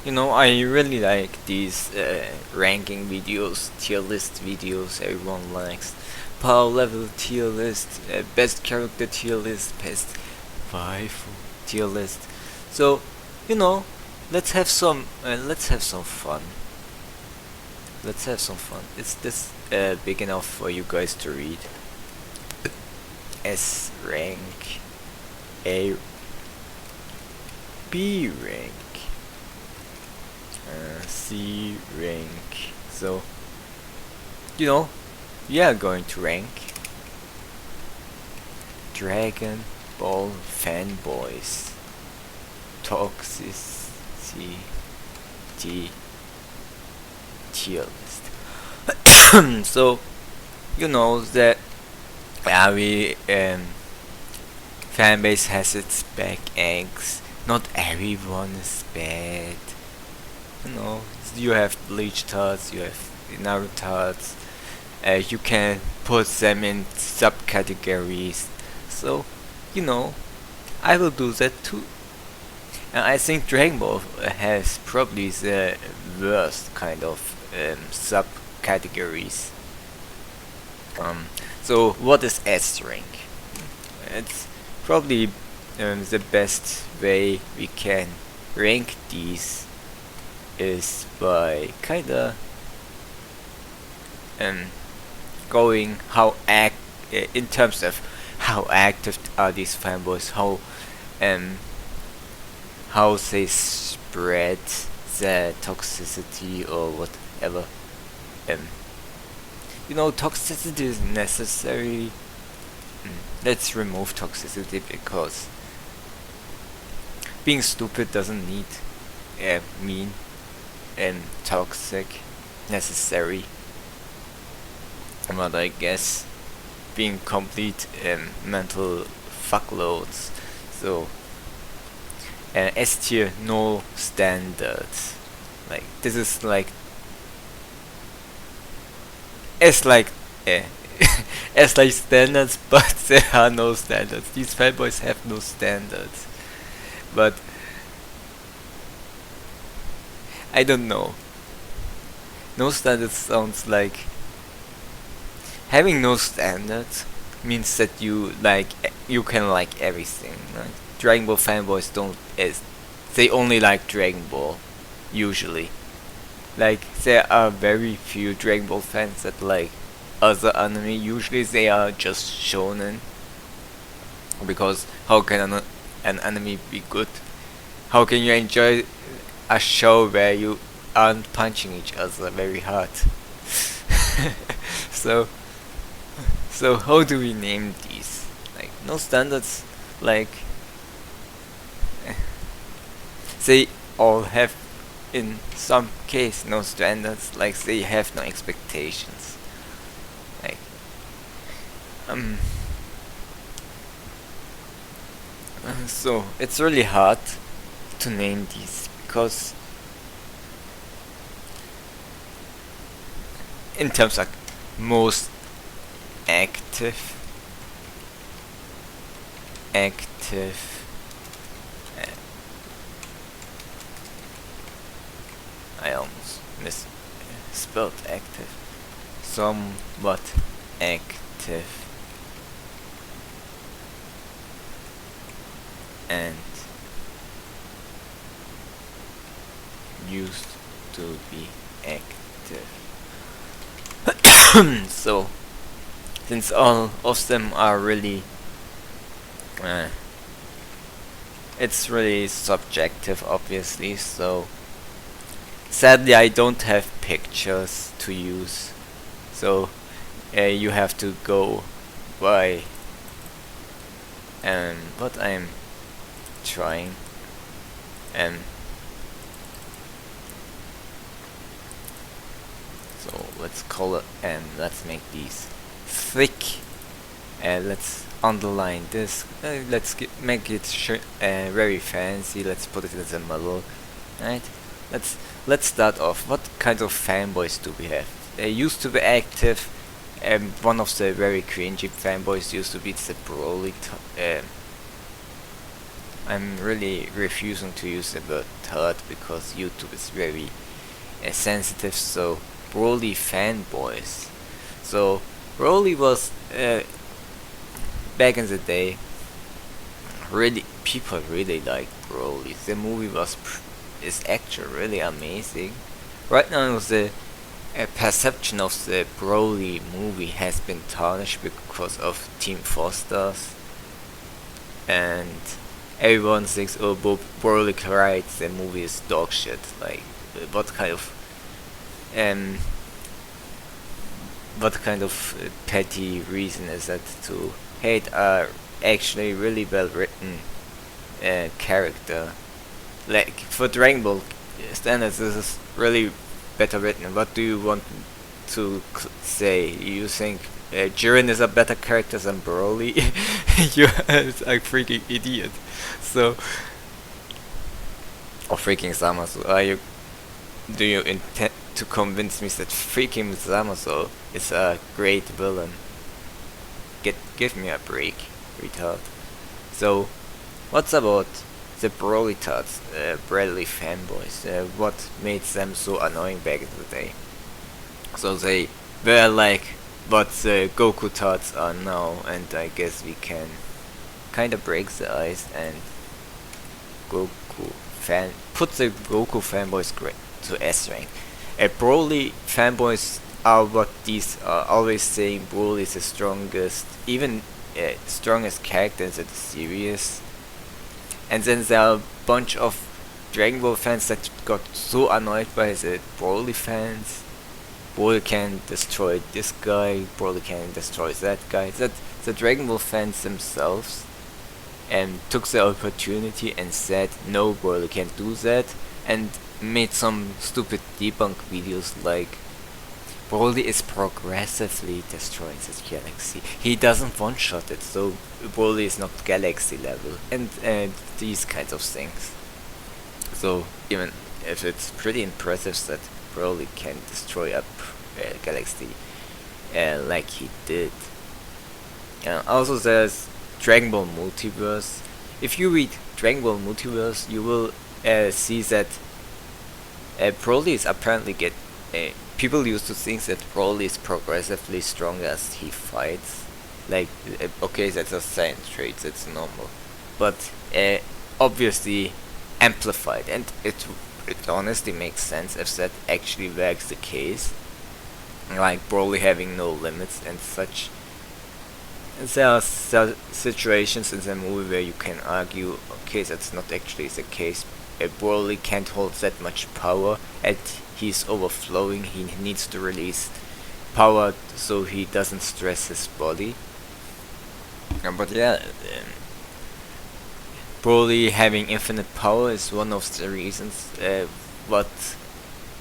You know, I really like these ranking videos, tier list videos everyone likes. Power level tier list, best character tier list, best 5 tier list. So, you know, let's have some fun. Let's have some fun. Is this big enough for you guys to read? S rank, A, B rank, C rank. So, you know, we are going to rank Dragon Ball fanboys. Toxicity tier list. So, you know that every fanbase has its back eggs. Not everyone is bad. You know, you have Bleach tards, you have Naruto tards. You can put them in subcategories. So, you know, I will do that too. And I think Dragon Ball has probably the worst kind of subcategories. So what is S rank? It's probably the best way we can rank these is by kinda going in terms of how active are these fanboys, how they spread the toxicity or whatever. You know, toxicity is necessary. Let's remove toxicity because being stupid doesn't need mean toxic necessary. But I guess being complete mental fuckloads. So S tier, no standards. Like this is like S like S like standards, but there are no standards. These fanboys have no standards. But I don't know. No standards sounds like having no standards means that you can like everything. Right? Dragon Ball fanboys they only like Dragon Ball usually. Like there are very few Dragon Ball fans that like other anime. Usually they are just shonen. Because how can an anime be good? How can you enjoy a show where you aren't punching each other very hard? So how do we name these? Like no standards. Like they all have in some case no standards. Like they have no expectations. Like so it's really hard to name these because in terms of most active I almost misspelled active. Somewhat active and used to be active. So since all of them are really it's really subjective obviously, so sadly I don't have pictures to use, so you have to go by what I'm trying so let's call it let's make these thick. Let's underline this. Let's make it very fancy. Let's put it in the middle. Right. Let's start off. What kind of fanboys do we have? They used to be active. One of the very cringy fanboys used to be the Broli I'm really refusing to use the word turd because YouTube is very sensitive. So Broli fanboys. So Broli was back in the day. Really, people really liked Broli. The movie is actually really amazing. Right now, the perception of the Broli movie has been tarnished because of Team Foster's, and everyone thinks, oh, Broli cried, the movie is dog shit. Like, what kind of um, petty reason is that to hate a actually really well written character? Like, for Dragon Ball standards, this is really better written. What do you want to say? You think Jiren is a better character than Broly? You're a freaking idiot. So, or freaking Zamasu, do you intend to convince me that freaking Zamasu is a great villain? Give me a break, retard. So, what's about the Broly tards, Bradley fanboys? What made them so annoying back in the day? So they were like what the Goku tards are now, and I guess we can kinda break the ice and put the Goku fanboys to S rank. Broly fanboys are what these are always saying. Broly is the strongest, even strongest character in the series. And then there are a bunch of Dragon Ball fans that got so annoyed by the Broly fans. Broly can destroy this guy, Broly can destroy that guy. That the Dragon Ball fans themselves took the opportunity and said, no, Broly can't do that, and made some stupid debunk videos like, Broly is progressively destroying this galaxy. He doesn't one-shot it, so Broly is not galaxy level, and these kinds of things. So even if it's pretty impressive that Broly can destroy a galaxy like he did. Also, there's Dragon Ball Multiverse. If you read Dragon Ball Multiverse, you will see that Broly is apparently people used to think that Broly is progressively stronger as he fights. Like, okay, that's a science trait, that's normal. But obviously amplified, and it honestly makes sense if that actually were the case. Like Broly having no limits and such. And there are situations in the movie where you can argue, okay, that's not actually the case. Broly can't hold that much power, and he's overflowing. He needs to release power so he doesn't stress his body. But yeah, Broly having infinite power is one of the reasons what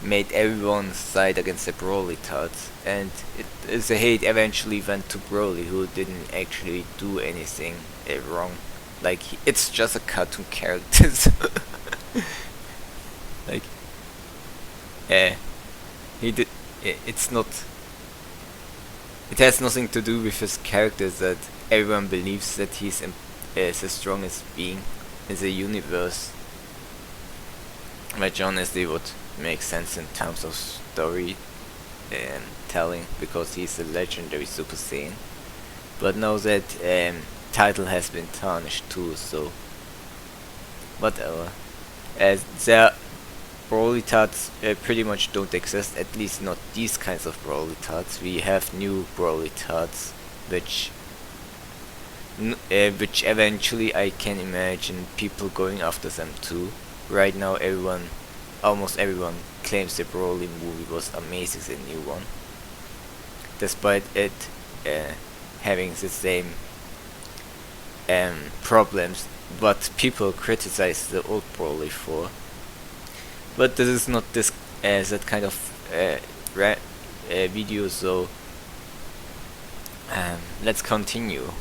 made everyone side against the Broly tards, and the hate eventually went to Broly, who didn't actually do anything wrong. Like, it's just a cartoon character. Like, he did. It's not. It has nothing to do with his character that everyone believes that he's the strongest being in the universe, which honestly would make sense in terms of story and telling, because he's a legendary Super Saiyan. But now that title has been tarnished too, so whatever. Their Broly tards pretty much don't exist, at least not these kinds of Broly tards. We have new Broly tards, which eventually I can imagine people going after them too. Right now almost everyone claims the Broly movie was amazing, the new one, despite it having the same problems what people criticize the old Broly for. But this is not that kind of video, so let's continue.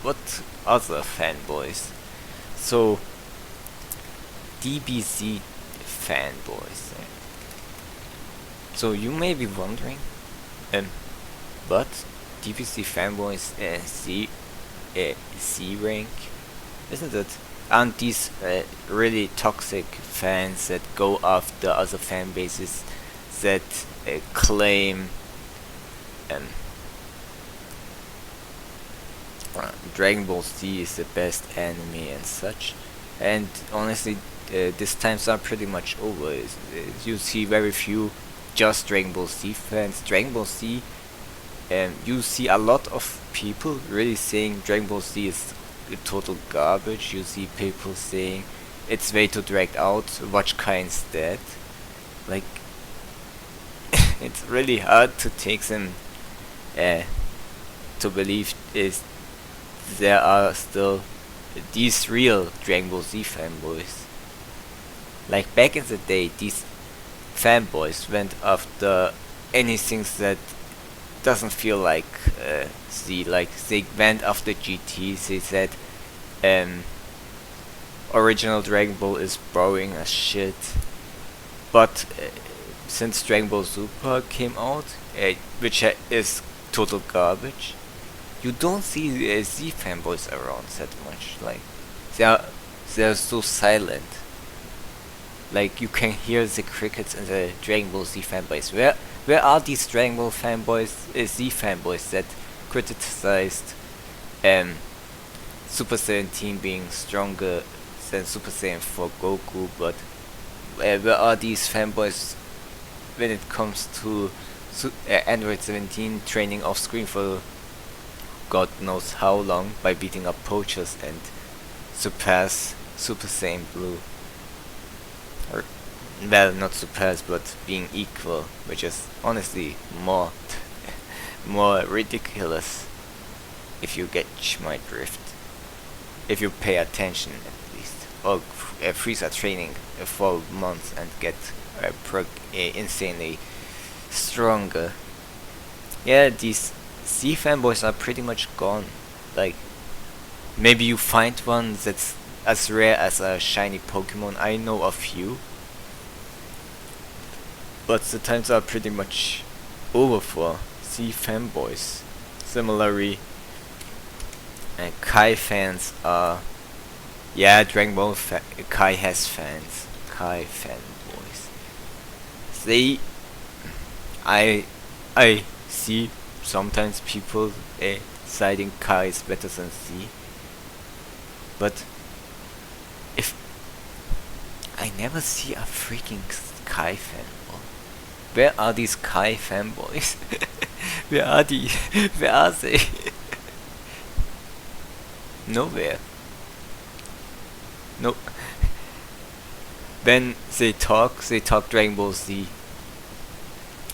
What other fanboys? So DBZ fanboys. So you may be wondering, but DBZ fanboys C rank, isn't it aren't these really toxic fans that go after other fan bases that claim um, Dragon Ball Z is the best anime and such? And honestly, these times are pretty much over. You see very few just Dragon Ball Z fans. Dragon Ball Z, you see a lot of people really saying Dragon Ball Z is total garbage. You see people saying it's way too dragged out, watch Kai instead. Like, it's really hard to take them to believe is there are still these real Dragon Ball Z fanboys. Like back in the day, these fanboys went after anything that doesn't feel like Z. Like they went after GT. They said original Dragon Ball is boring as shit. But since Dragon Ball Super came out, which is total garbage, you don't see Z fanboys around that much. Like they are so silent. Like you can hear the crickets in the Dragon Ball Z fanboys. Where are these Dragon Ball fanboys, Z fanboys that criticized Super Saiyan Team being stronger than Super Saiyan 4 Goku? But where are these fanboys when it comes to Android 17 training off screen for God knows how long by beating up poachers and surpass Super Saiyan Blue? Or, well, not surpass, but being equal, which is honestly more more ridiculous if you get my drift. If you pay attention at least. Or Frieza training for months and get insanely stronger. Yeah, these Z fanboys are pretty much gone. Like, maybe you find one that's as rare as a shiny Pokemon. I know a few, but the times are pretty much over for Z fanboys. Similarly, Kai fans are, yeah, Dragon Ball Kai has fans. Kai fanboys. They, I see sometimes people citing Kai is better than Z, but if I never see a freaking Kai fanboy. Where are these Kai fanboys? Where are the? Where are they? Nowhere. No. When they talk Dragon Ball Z.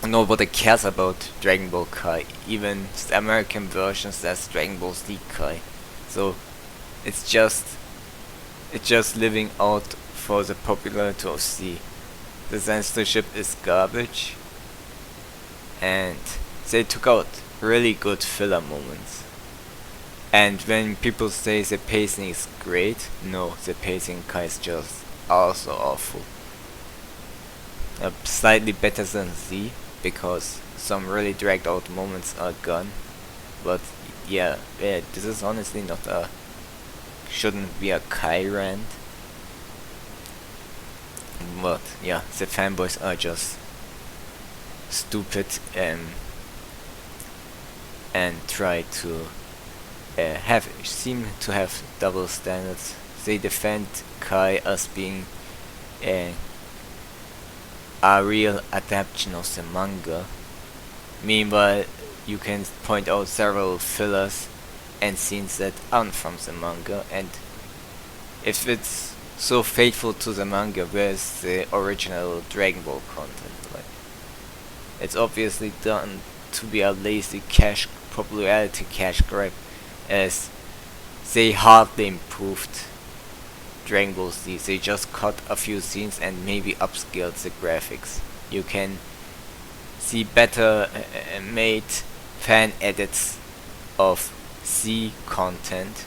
Nobody cares about Dragon Ball Kai. Even the American version says Dragon Ball Z Kai. So it's just living out for the popularity of Z. The censorship is garbage, and they took out really good filler moments. And when people say the pacing is great, no, the pacing Kai is just also awful. Slightly better than Z, because some really dragged out moments are gone. But yeah, this is honestly not shouldn't be a Kai rant. But yeah, the fanboys are just stupid and try to seem to have double standards. They defend Kai as being a real adaptation of the manga. Meanwhile, you can point out several fillers and scenes that aren't from the manga, and if it's so faithful to the manga, where's the original Dragon Ball content? Like, it's obviously done to be a lazy popularity cash grab, as they hardly improved Dragon Ball Z. They just cut a few scenes and maybe upscaled the graphics. You can see better made fan edits of Z content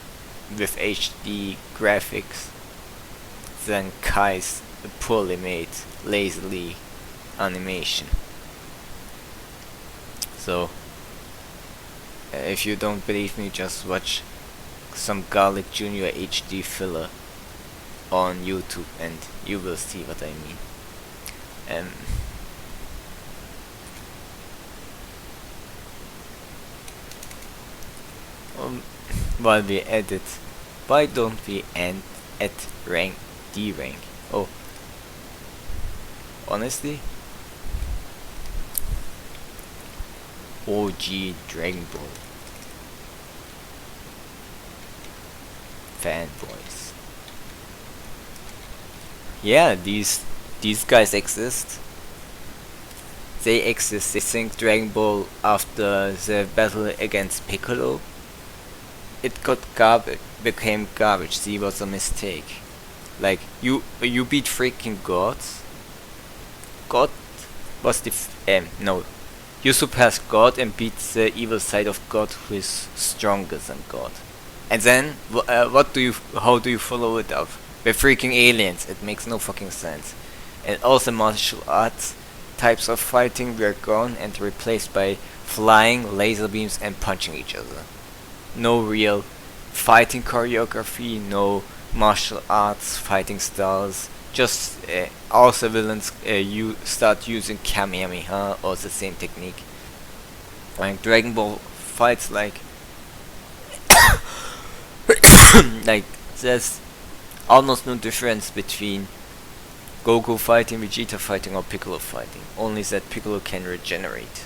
with HD graphics than Kai's poorly made, lazily animation. So, if you don't believe me, just watch some Garlic Jr. HD filler on YouTube and you will see what I mean. Um, While we edit, why don't we end at rank D rank? Oh, honestly, OG Dragon Ball fanboys. Yeah, these guys exist. They exist. They think Dragon Ball after the battle against Piccolo, it got garbage, became garbage. See, was a mistake. Like you beat freaking gods. God was the no. You surpass God and beat the evil side of God, who is stronger than God. And then how do you follow it up? With freaking aliens. It makes no fucking sense. And all the martial arts types of fighting were gone and replaced by flying, laser beams and punching each other. No real fighting choreography, no martial arts fighting styles. Just all the villains you start using Kamehameha or the same technique. Like Dragon Ball fights like like there's almost no difference between Goku fighting, Vegeta fighting or Piccolo fighting. Only that Piccolo can regenerate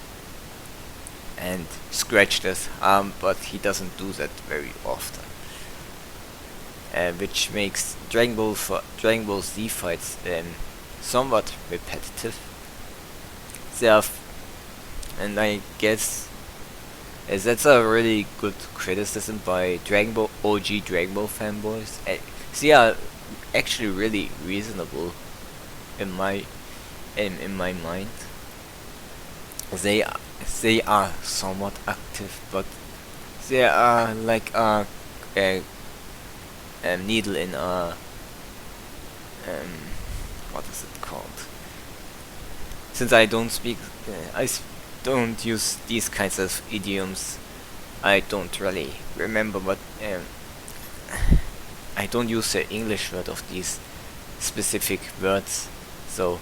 and scratch his arm, but he doesn't do that very often. Which makes Dragon Ball Z fights somewhat repetitive. And I guess that's a really good criticism by OG Dragon Ball fanboys. They are actually really reasonable in my mind. They are somewhat active, but they are like a needle in a what is it called? Since I don't speak, don't use these kinds of idioms. I don't really remember what I don't use the English word of these specific words. So,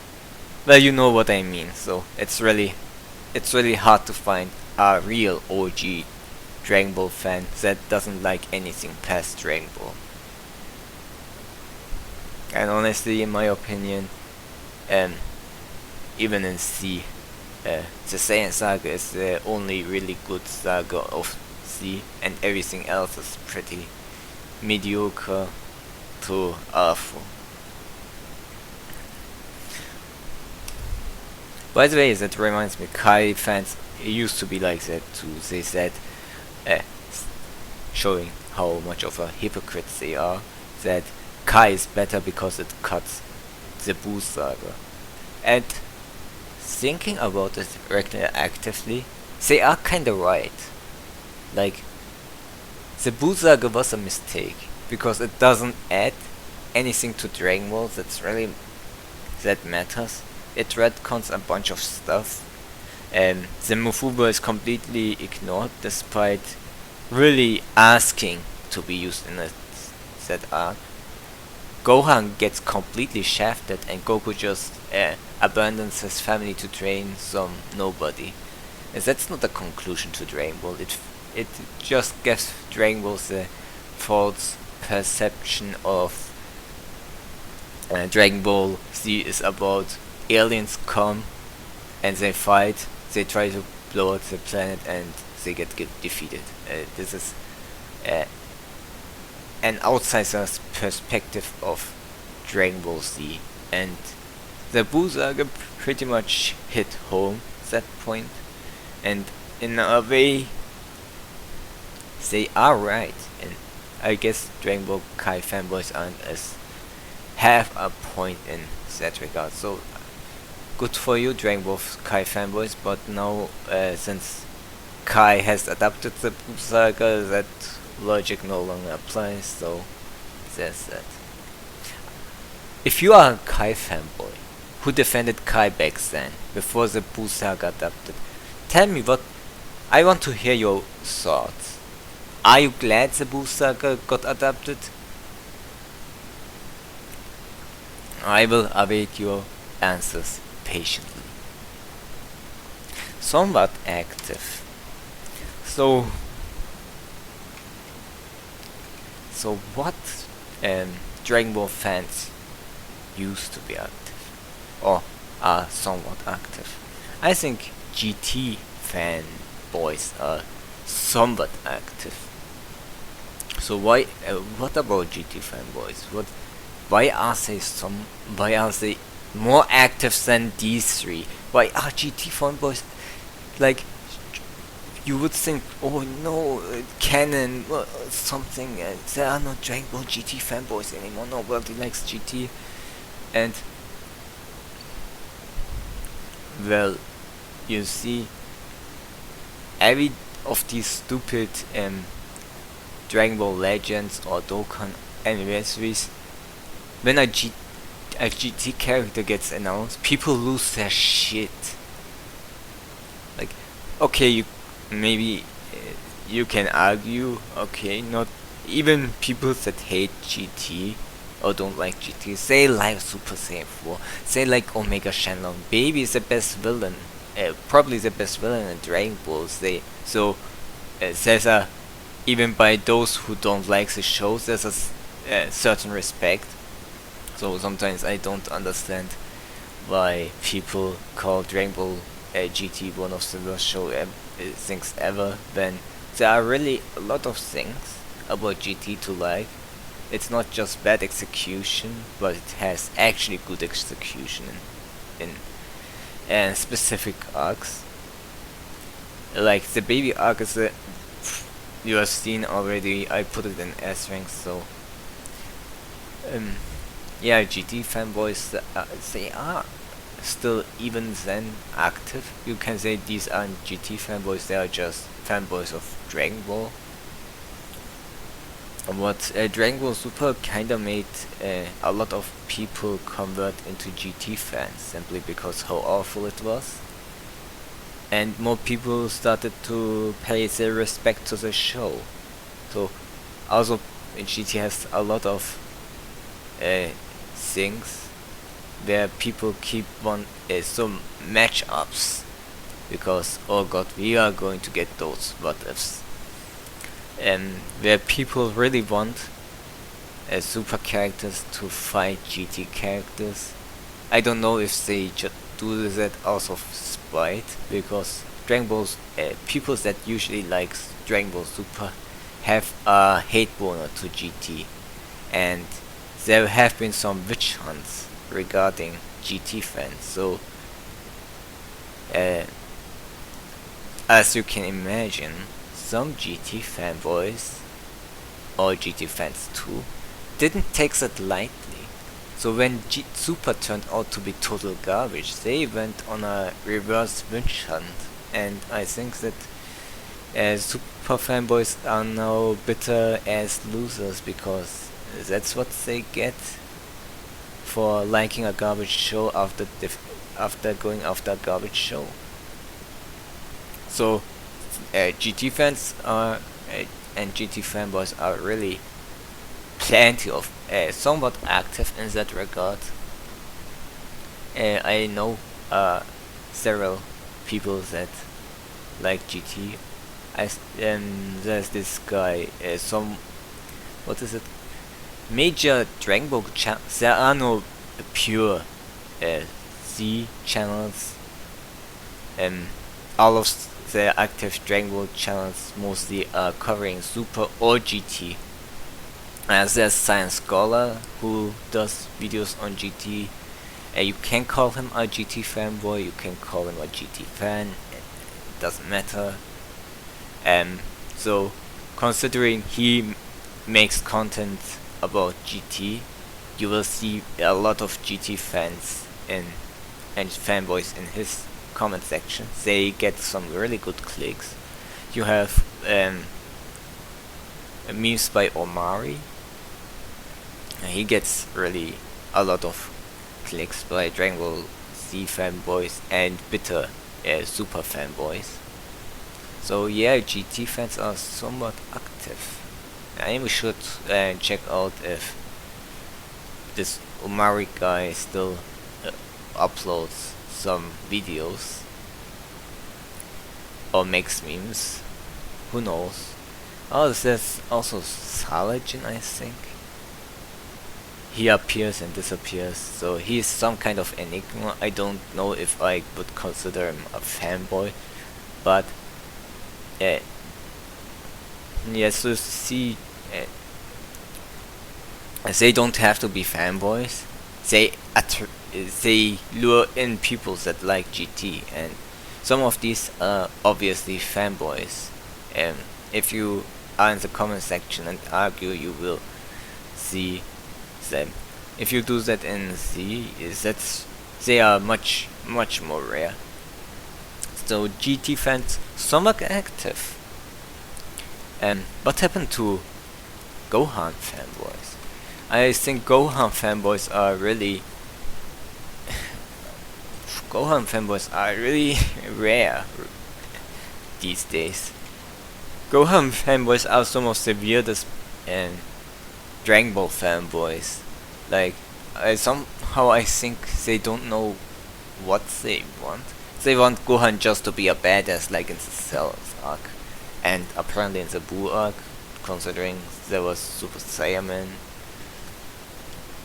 well, you know what I mean. So it's really hard to find a real OG Dragon Ball fan that doesn't like anything past Dragon Ball. And honestly, in my opinion, even in C, the Saiyan Saga is the only really good saga of C, and everything else is pretty mediocre to awful. By the way, that reminds me, Kai fans used to be like that too. They said, showing how much of a hypocrite they are, that Kai is better because it cuts the Buu saga. And thinking about it retroactively, they are kinda right. Like, the Buu saga was a mistake because it doesn't add anything to Dragon Ball that matters. It retcons a bunch of stuff. The Mufuba is completely ignored despite really asking to be used in that arc. Gohan gets completely shafted and Goku just abandons his family to train some nobody. And that's not a conclusion to Dragon Ball. It just gives Dragon Ball the false perception of Dragon Ball Z is about aliens come and they fight, they try to blow up the planet and they get defeated. This is an outsider's perspective of Dragon Ball Z, and the Buu saga pretty much hit home at that point, and in a way they are right, and I guess Dragon Ball Kai fanboys aren't as have a point in that regard. So good for you, Dragon Ball Kai fanboys, but now since Kai has adapted the Buu saga, that logic no longer applies, so there's that. If you are a Kai fanboy who defended Kai back then, before the Buu saga adapted, tell me what. I want to hear your thoughts. Are you glad the Buu saga got adapted? I will await your answers patiently. Somewhat active. So what Dragon Ball fans used to be active or are somewhat active? I think GT fanboys are somewhat active. So what about GT fanboys? Why are they more active than these three? Why are GT fanboys like? You would think, oh no, canon, something. There are no Dragon Ball GT fanboys anymore. Nobody likes GT, and well, you see, every of these stupid Dragon Ball Legends or Dokkan anniversaries, when a GT character gets announced, people lose their shit. Like, okay, maybe you can argue, okay, not even people that hate GT or don't like GT, say like Super Saiyan 4, say like Omega Shenlong. Baby is the best villain, probably the best villain in Dragon Ball. There's a, even by those who don't like the show, there's a certain respect. So sometimes I don't understand why people call Dragon Ball GT one of the worst things ever, when there are really a lot of things about GT to like. It's not just bad execution, but it has actually good execution in specific arcs. Like the baby arc is you have seen already. I put it in S rank, so yeah, GT fanboys, they are still even then active. You can say these aren't GT fanboys, they are just fanboys of Dragon Ball. What Dragon Ball Super kinda made a lot of people convert into GT fans simply because how awful it was, and more people started to pay their respect to the show. So also GT has a lot of things where people keep some matchups because, oh god, we are going to get those what ifs, and where people really want super characters to fight GT characters. I don't know if they just do that out of spite, because Dragon Ball's people that usually like Dragon Ball Super have a hate boner to GT, and there have been some witch hunts regarding GT fans. So as you can imagine, some GT fanboys, or GT fans too, didn't take that lightly. So when Super turned out to be total garbage, they went on a reverse witch hunt, and I think that Super fanboys are now bitter as losers, because that's what they get for liking a garbage show after going after a garbage show. So GT fans are and GT fanboys are really plenty of somewhat active in that regard. I know several people that like GT. There's this guy, what is it? Major Dragon Ball channels. There are no pure Z channels. All of the active Dragon Ball channels mostly are covering Super or GT. There's Science Scholar who does videos on GT. You can call him a GT fanboy, you can call him a GT fan, it doesn't matter. So considering he makes content about GT, you will see a lot of GT fans and fanboys in his comment section. They get some really good clicks. You have memes by Omari. He gets really a lot of clicks by Dragon Ball Z fanboys and bitter Super fanboys. So yeah, GT fans are somewhat active. And we should check out if this Umari guy still uploads some videos or makes memes. Who knows? Oh, there's also Salajin, I think. He appears and disappears, so he's some kind of enigma. I don't know if I would consider him a fanboy, but yes, so see, they don't have to be fanboys. They lure in people that like GT, and some of these are obviously fanboys. And if you are in the comment section and argue, you will see them. If you do that in Z, they are much more rare. So GT fans somewhat active. And what happened to Gohan fanboys? I think Gohan fanboys are really rare these days. Gohan fanboys are some of the weirdest and Dragon Ball fanboys. Like, I think they don't know what they want. They want Gohan just to be a badass, like in the Cell's arc, and apparently in the Buu arc, considering there was Super Saiyaman.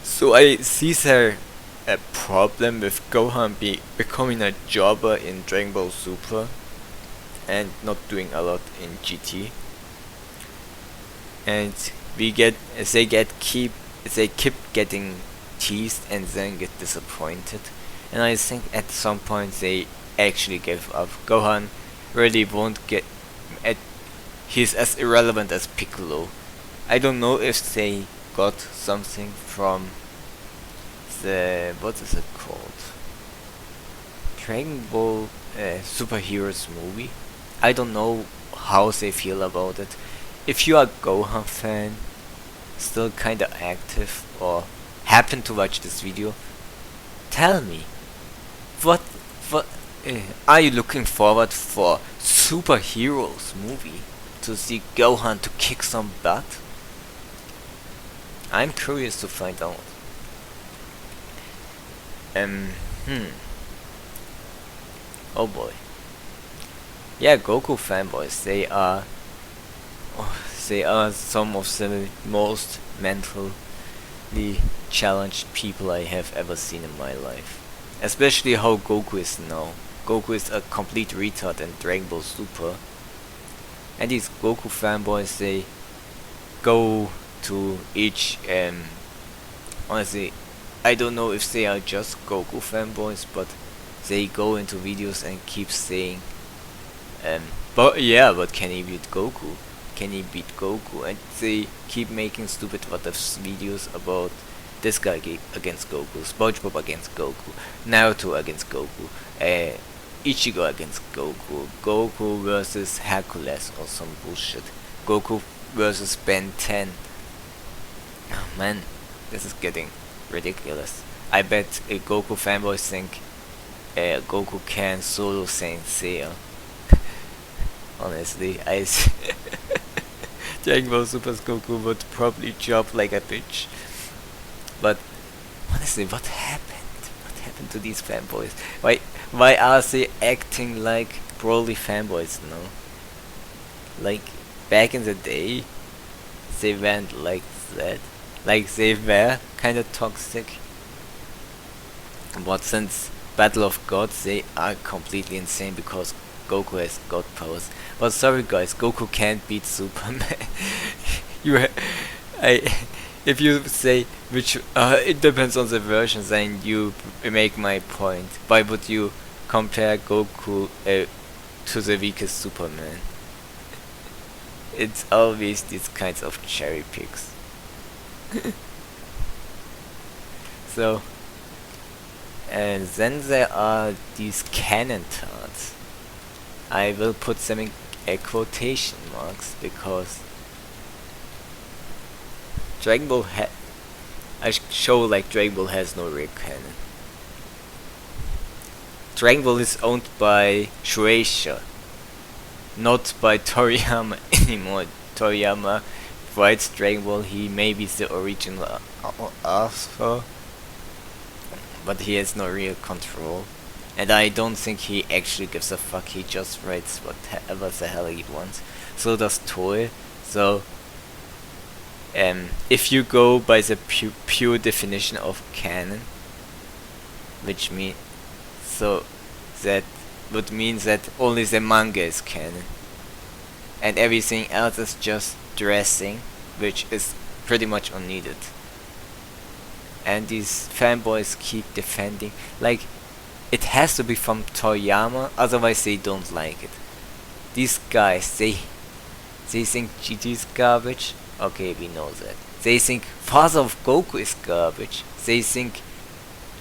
So I see there a problem with Gohan becoming a jobber in Dragon Ball Super and not doing a lot in GT. And they keep getting teased and then get disappointed. And I think at some point they actually gave up. Gohan really won't get he's as irrelevant as Piccolo. I don't know if they got something from the, what is it called? Dragon Ball Superheroes movie. I don't know how they feel about it. If you are a Gohan fan, still kinda active, or happen to watch this video, tell me, what are you looking forward for Superheroes movie to see Gohan to kick some butt? I'm curious to find out. Oh boy. Yeah, Goku fanboys, they are some of the most mentally challenged people I have ever seen in my life. Especially how Goku is now. Goku is a complete retard in Dragon Ball Super. And these Goku fanboys, they go to each honestly, I don't know if they are just Goku fanboys, but they go into videos and keep saying but can he beat Goku? Can he beat Goku? And they keep making stupid what ifs videos about this guy against Goku, SpongeBob against Goku, Naruto against Goku, Ichigo against Goku, Goku versus Hercules or some bullshit, Goku versus Ben 10. Oh man, this is getting ridiculous. I bet Goku fanboys think Goku can solo Saint Seiya. Honestly, Dragon Ball Super's Goku would probably drop like a bitch. But honestly, what happened? What happened to these fanboys? Why are they acting like Broli fanboys now? Like back in the day, they went like that. Like they were kinda toxic. But since Battle of Gods, they are completely insane because Goku has god powers. But sorry guys, Goku can't beat Superman. If you say which, it depends on the version, then you make my point. Why would you compare Goku to the weakest Superman? It's always these kinds of cherry picks. So, and then there are these cannon tarts. I will put them in quotation marks because Dragon Ball I show like Dragon Ball has no real canon. Dragon Ball is owned by Shueisha, not by Toriyama anymore. Toriyama writes Dragon Ball, he may be the original author, but he has no real control. And I don't think he actually gives a fuck. He just writes whatever the hell he wants. So does Toei. So if you go by the pure definition of canon, which mean so that would mean that only the manga is canon, and everything else is just dressing, which is pretty much unneeded. And these fanboys keep defending, like, it has to be from Toriyama, otherwise they don't like it. These guys, they think GT's garbage. Okay, we know that. They think Father of Goku is garbage. They think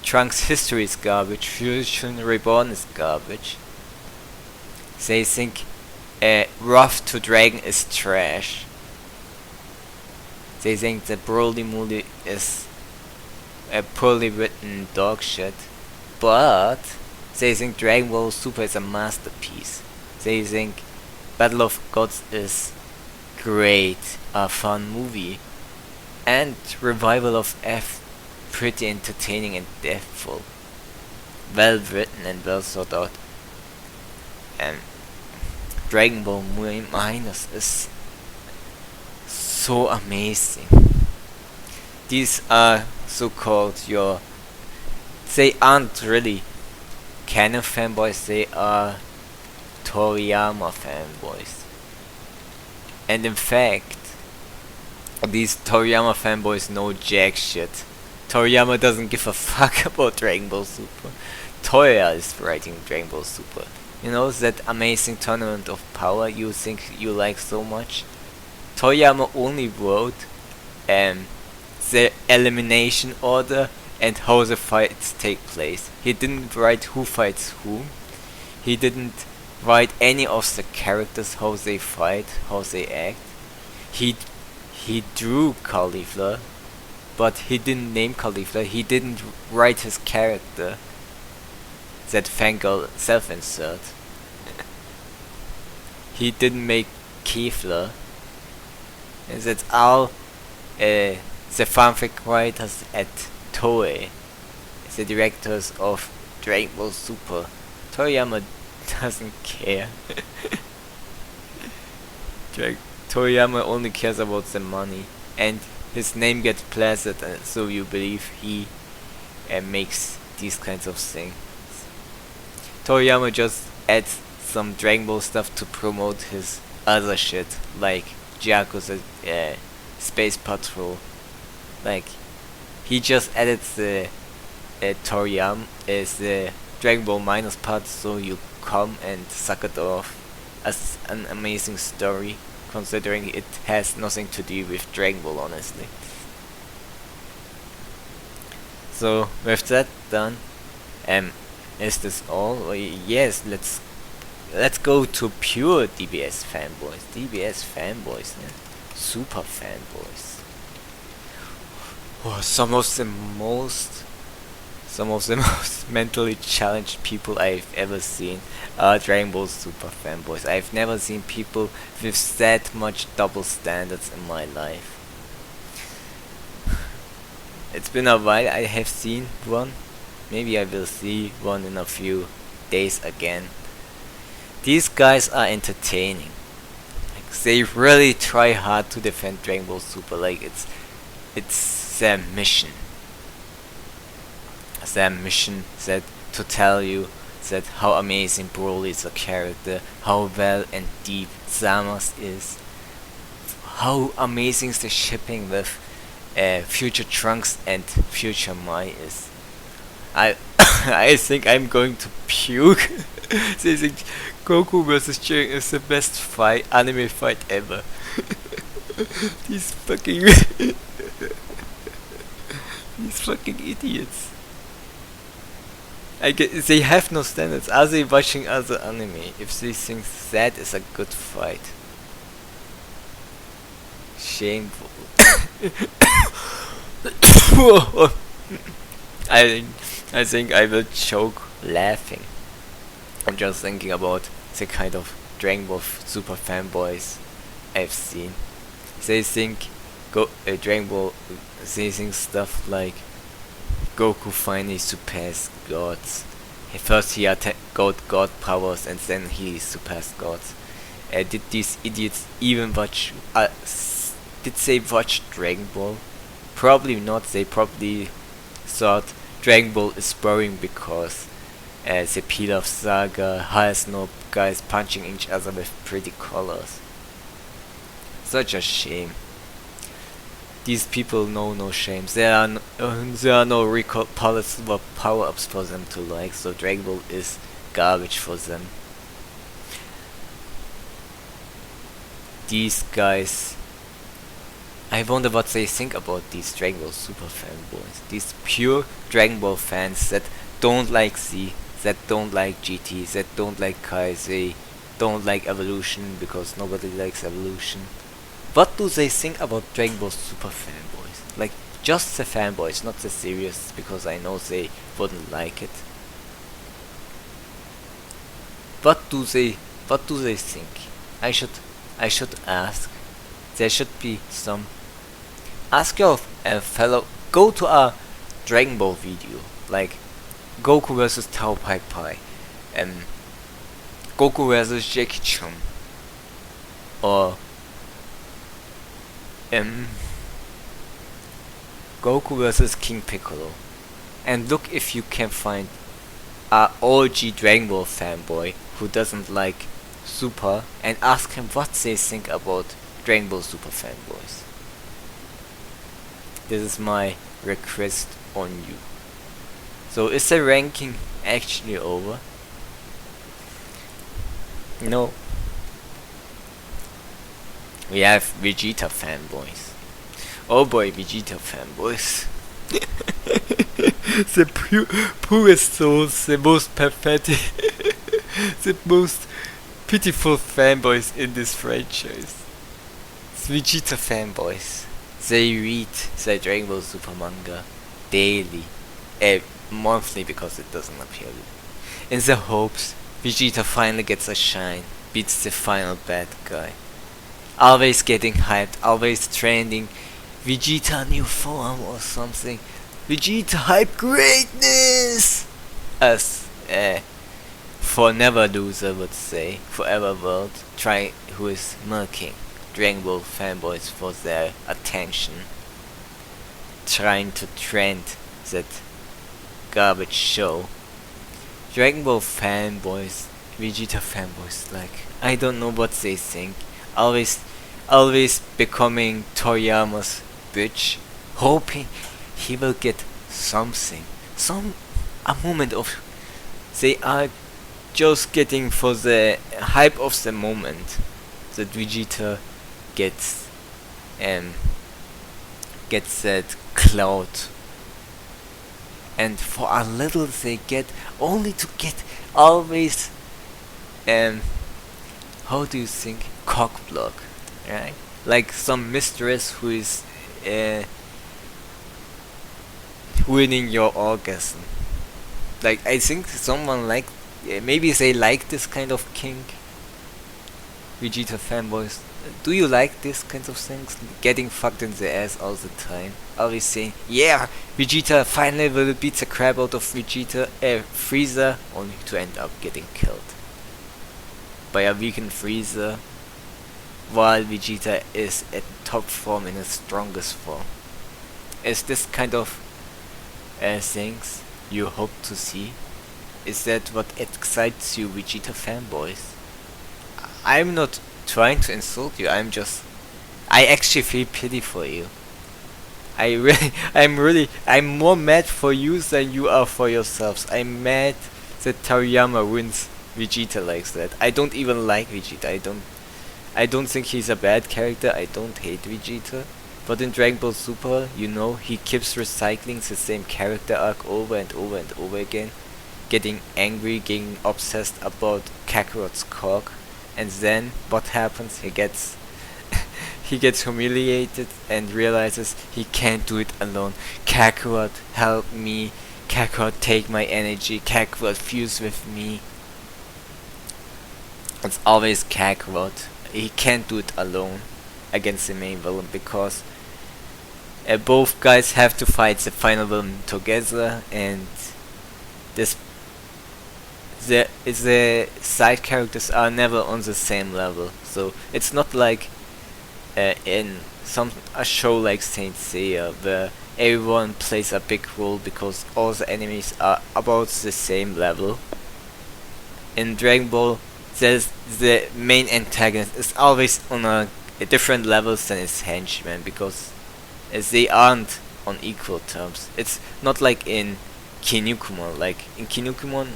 Trunks' history is garbage. Fusion Reborn is garbage. They think Rough to Dragon is trash. They think that Broli is a poorly written dog shit. But they think Dragon Ball Super is a masterpiece. They think Battle of Gods is great, a fun movie, and Revival of F pretty entertaining and depthful, well written and well thought out. And Dragon Ball Minus is so amazing. These are so-called they aren't really canon fanboys, they are Toriyama fanboys. And in fact, these Toriyama fanboys know jack shit. Toriyama doesn't give a fuck about Dragon Ball Super. Toya is writing Dragon Ball Super. You know, that amazing tournament of power you think you like so much? Toriyama only wrote the elimination order and how the fights take place. He didn't write who fights whom. He didn't write any of the characters, how they fight, how they act. He drew Caulifla, but he didn't name Caulifla. He didn't write his character, that fangirl self-insert. He didn't make Kefla. And that's all the fanfic writers at Toei, the directors of Dragon Ball Super. Toriyama doesn't care. Toriyama only cares about the money, and his name gets plastered, so you believe he makes these kinds of things. Toriyama just adds some Dragon Ball stuff to promote his other shit, like Jaku's Space Patrol. Like, he just added the Toriyama is the Dragon Ball Minus part, so you come and suck it off as an amazing story, considering it has nothing to do with Dragon Ball, honestly. So with that done, is this all? Well, yes, let's go to pure DBS fanboys. DBS fanboys, man. Super fanboys. Oh, some of the most mentally challenged people I've ever seen are Dragon Ball Super fanboys. I've never seen people with that much double standards in my life. It's been a while I have seen one. Maybe I will see one in a few days again. These guys are entertaining. Like, they really try hard to defend Dragon Ball Super. Like, it's their mission. Their mission that to tell you that how amazing Broli is a character, how well and deep Zama's is, how amazing the shipping with Future Trunks and Future Mai is. I think I'm going to puke. They think Goku vs Jiren is the best anime fight ever. These fucking these fucking idiots. They have no standards. Are they watching other anime if they think that is a good fight? Shameful. I think I will choke laughing. I'm just thinking about the kind of Dragon Ball Super fanboys I've seen. They think Dragon Ball. They think stuff like Goku finally surpassed gods. First he got god powers and then he surpassed gods. Did these idiots even watch? Did they watch Dragon Ball? Probably not. They probably thought Dragon Ball is boring because the Pilaf Saga has no guys punching each other with pretty colors. Such a shame. These people know no shame. There are no recall power-ups for them to like, so Dragon Ball is garbage for them. These guys, I wonder what they think about these Dragon Ball Super fanboys. These pure Dragon Ball fans that don't like Z, that don't like GT, that don't like Kai, they don't like Evolution because nobody likes Evolution. What do they think about Dragon Ball Super fanboys? Like, just the fanboys, not the serious, because I know they wouldn't like it. What do they think? I should ask. There should be some. Ask your fellow. Go to a Dragon Ball video, like Goku vs Tao Pai Pai, Goku vs Jackie Chan, or Goku vs King Piccolo, and look if you can find a OG Dragon Ball fanboy who doesn't like Super, and ask him what they think about Dragon Ball Super fanboys. This is my request on you. So is the ranking actually over? No. We have Vegeta fanboys. Oh boy, Vegeta fanboys. The purest souls, the most pathetic, the most pitiful fanboys in this franchise. It's Vegeta fanboys. They read the Dragon Ball Super manga daily, monthly because it doesn't appear. In the hopes Vegeta finally gets a shine, beats the final bad guy. Always getting hyped, always trending. Vegeta new form or something. Vegeta hype greatness! As for never loser would say, forever world, who is milking Dragon Ball fanboys for their attention. Trying to trend that garbage show. Dragon Ball fanboys, Vegeta fanboys, like, I don't know what they think. Always becoming Toriyama's bitch, hoping he will get something, a moment of. They are just getting for the hype of the moment that Vegeta gets that clout, and for a little they get only to get always how do you think, cock block, right? Like some mistress who is winning your orgasm. Like, I think someone like maybe they like this kind of kink. Vegeta fanboys, do you like this kinds of things? Getting fucked in the ass all the time, always saying, yeah, Vegeta finally will beat the crap out of Frieza, only to end up getting killed by a weakened Frieza, while Vegeta is at top form, in his strongest form. Is this kind of things you hope to see? Is that what excites you, Vegeta fanboys? I'm not trying to insult you, I actually feel pity for you. I'm more mad for you than you are for yourselves. I'm mad that Toriyama wins Vegeta like that. I don't even like Vegeta. I don't think he's a bad character. I don't hate Vegeta. But in Dragon Ball Super, you know, he keeps recycling the same character arc over and over and over again. Getting angry, getting obsessed about Kakarot's cock. And then, what happens? He gets humiliated and realizes he can't do it alone. Kakarot, help me. Kakarot, take my energy. Kakarot, fuse with me. It's always Kakarot. He can't do it alone against the main villain because both guys have to fight the final villain together, and this the side characters are never on the same level. So it's not like in a show like Saint Seiya where everyone plays a big role because all the enemies are about the same level. In Dragon Ball, the main antagonist is always on a different levels than his henchmen, because they aren't on equal terms. It's not like in Kinnikuman. Like in Kinnikuman,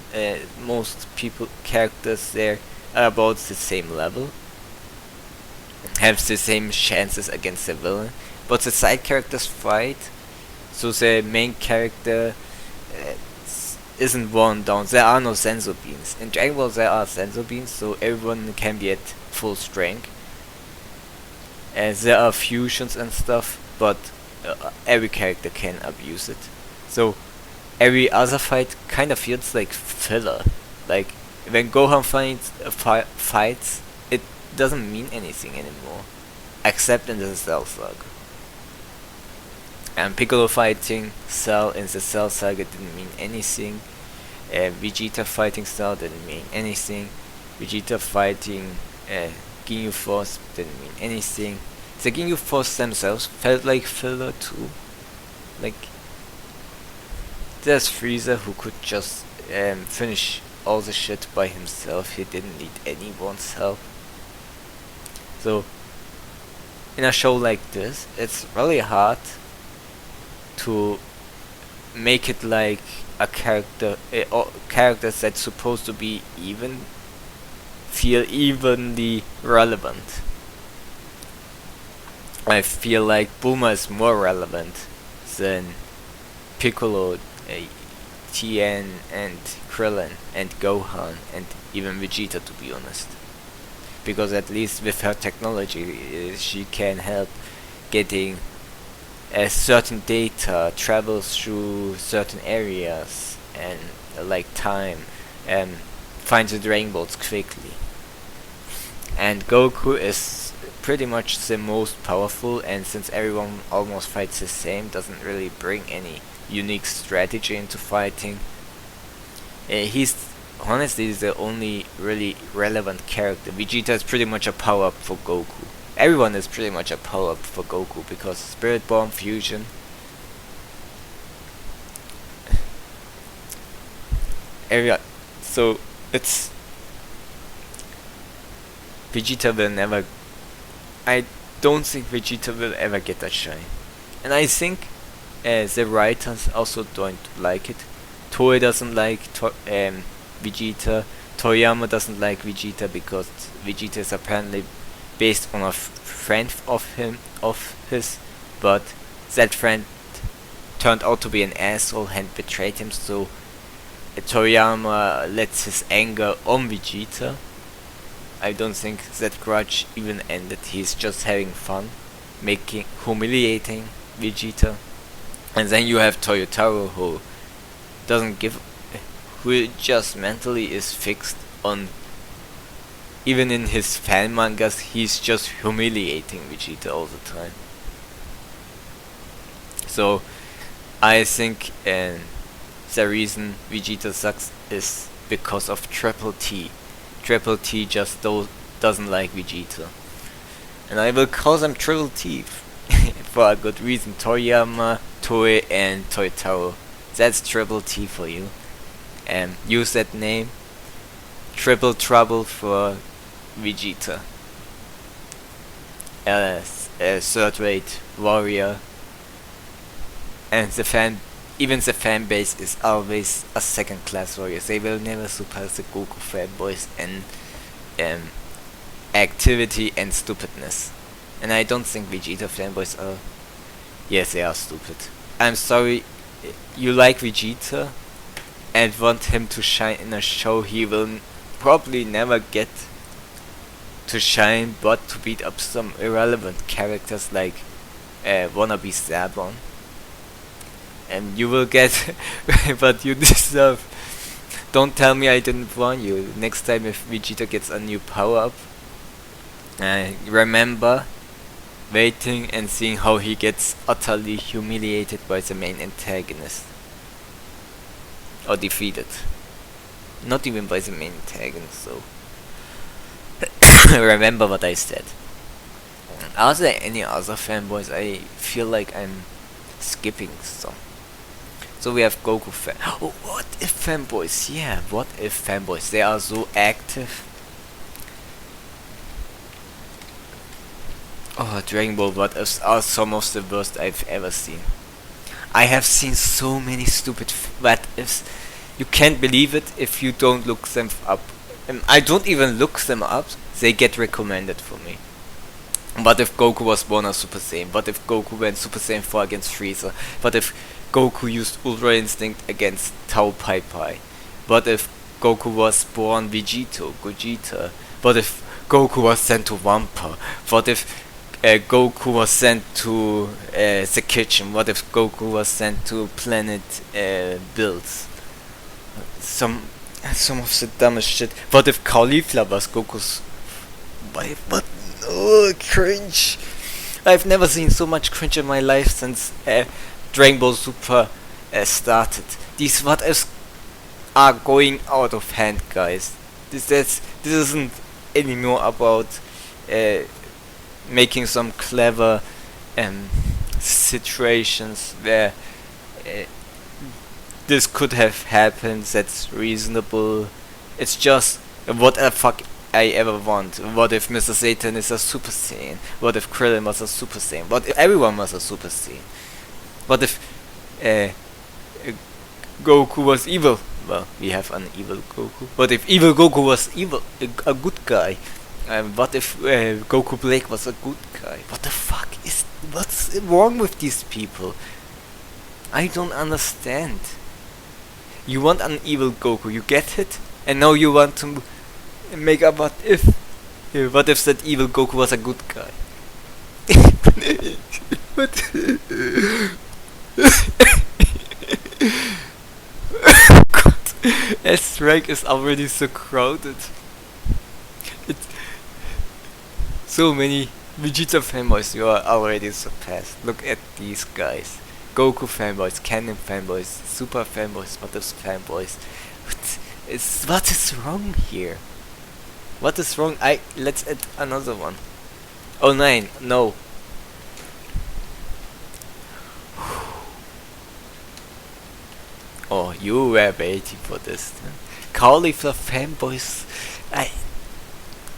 most characters there are about the same level, have the same chances against the villain, but the side characters fight, so the main character isn't worn down. There are no sensor beams. In Dragon Ball there are sensor beams, so everyone can be at full strength. There are fusions and stuff, but every character can abuse it. So every other fight kind of feels like filler. Like when Gohan fights, it doesn't mean anything anymore, except in the Cell Saga. And Piccolo fighting Cell in the Cell Saga didn't mean anything. Vegeta fighting Cell didn't mean anything. Vegeta fighting Ginyu Force didn't mean anything. The Ginyu Force themselves felt like filler too. Like there's Frieza who could just finish all the shit by himself. He didn't need anyone's help. So in a show like this, it's really hard to make it like a character or characters that's supposed to be feel evenly relevant. I feel like Bulma is more relevant than Piccolo, Tien, and Krillin, and Gohan, and even Vegeta, to be honest. Because at least with her technology, she can help getting certain data, travel through certain areas, and like time, and find the Dragon Balls quickly. And Goku is pretty much the most powerful, and since everyone almost fights the same, doesn't really bring any unique strategy into fighting. He's honestly the only really relevant character. Vegeta is pretty much a power-up for Goku. Everyone is pretty much a power-up for Goku because Spirit Bomb Fusion. So it's Vegeta will never. I don't think Vegeta will ever get that shine, and I think the writers also don't like it. Toei doesn't like Vegeta. Toriyama doesn't like Vegeta because Vegeta is apparently based on a friend of his, but that friend turned out to be an asshole and betrayed him. So Toriyama lets his anger on Vegeta. I don't think that grudge even ended. He's just having fun, humiliating Vegeta. And then you have Toyotaro who just mentally is fixed on. Even in his fan mangas, he's just humiliating Vegeta all the time. So I think the reason Vegeta sucks is because of Triple T. Triple T just doesn't like Vegeta. And I will call them Triple T for a good reason. Toriyama, Toei, and Toyotaro. That's Triple T for you. Use that name. Triple Trouble for Vegeta. A third-rate warrior. And even the fan base is always a second-class warrior. They will never surpass the Goku fanboys in activity and stupidness. And I don't think Vegeta fanboys are. Yes, they are stupid. I'm sorry, you like Vegeta and want him to shine in a show he will probably never get to shine, but to beat up some irrelevant characters like wannabe Sabon. And you will get what you deserve. Don't tell me I didn't warn you. Next time if Vegeta gets a new power-up, remember waiting and seeing how he gets utterly humiliated by the main antagonist. Or defeated. Not even by the main antagonist, so. Remember what I said. Are there any other fanboys? I feel like I'm skipping some. So we have Goku fan. Oh, what if fanboys? Yeah, what if fanboys? They are so active. Oh, Dragon Ball what ifs are some of the worst I've ever seen. I have seen so many stupid what ifs. You can't believe it if you don't look them up. I don't even look them up. They get recommended for me. What if Goku was born a Super Saiyan? What if Goku went Super Saiyan 4 against Frieza? What if Goku used Ultra Instinct against Tao Pai Pai? What if Goku was born Vegeta? What if Goku was sent to Wampa? What if Goku was sent to the kitchen? What if Goku was sent to Planet Bills? Some of the dumbest shit. What if Caulifla was Goku's wife? What? Oh, cringe. I've never seen so much cringe in my life since Dragon Ball Super started. These what ifs are going out of hand, guys. This isn't anymore about making some clever situations where this could have happened. That's reasonable. It's just what the fuck I ever want. What if Mr. Satan is a Super Saiyan? What if Krillin was a Super Saiyan? What if everyone was a Super Saiyan? What if Goku was evil? Well, we have an evil Goku. What if evil Goku was evil, a good guy? What if Goku Blake was a good guy? What the fuck what's wrong with these people? I don't understand. You want an evil Goku, you get it? And now you want to make a what if. What if that evil Goku was a good guy? What? God, S-Rank is already so crowded. It's so many Vegeta fanboys you are already surpassed. Look at these guys. Goku fanboys, Canon fanboys, Super fanboys, what is fanboys? What is wrong here? What is wrong? Let's add another one. Oh no. Oh, you were waiting for this. Caulifla fanboys.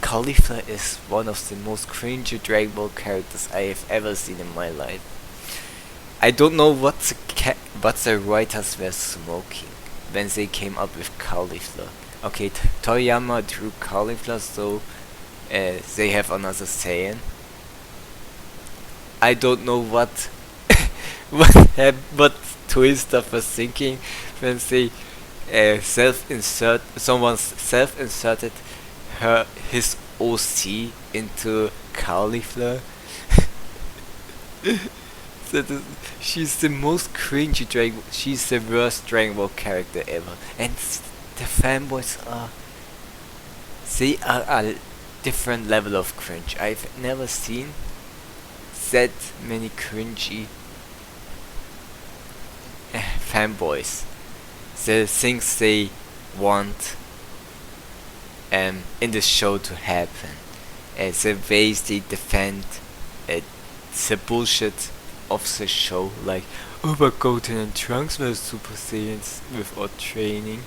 Caulifla is one of the most cringy Dragon Ball characters I have ever seen in my life. I don't know what the writers were smoking when they came up with Caulifla. Okay, Toriyama drew Caulifla, so they have another Saiyan. I don't know what what Twister was thinking when they someone self-inserted his OC into Caulifla. She's the most cringy Dragon. She's the worst Dragon Ball character ever, and the fanboys are. They are a different level of cringe. I've never seen that many cringy fanboys. The things they want in the show to happen, the ways they defend the bullshit of the show, like, oh, but Goten and Trunks were Super Saiyans without training.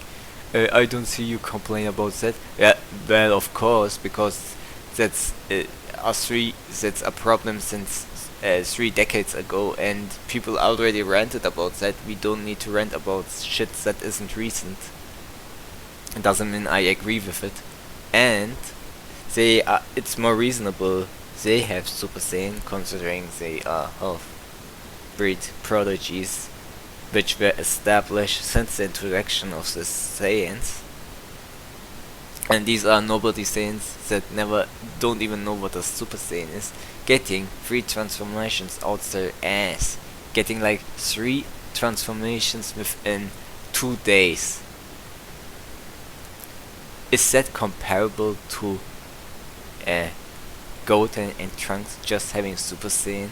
I don't see you complain about that. Yeah, well, of course, because that's a problem since 3 decades ago, and people already ranted about that. We don't need to rant about shit that isn't recent. It doesn't mean I agree with it. And it's more reasonable they have Super Saiyan, considering they are half-breed prodigies, which were established since the introduction of the Saiyans. And these are nobody Saiyans that don't even know what a Super Saiyan is, getting 3 transformations out their ass, getting like 3 transformations within 2 days. Is that comparable to Goten and Trunks just having Super Saiyan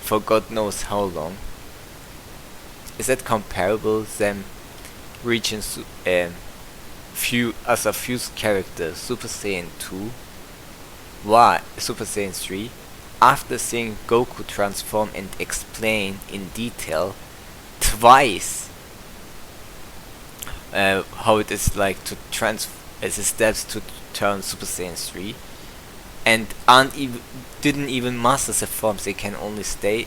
for God knows how long. Is that comparable them reaching as a fused character Super Saiyan 2? Why Super Saiyan 3? After seeing Goku transform and explain in detail twice how it is like to the steps to turn Super Saiyan 3, and didn't even master the forms, they can only stay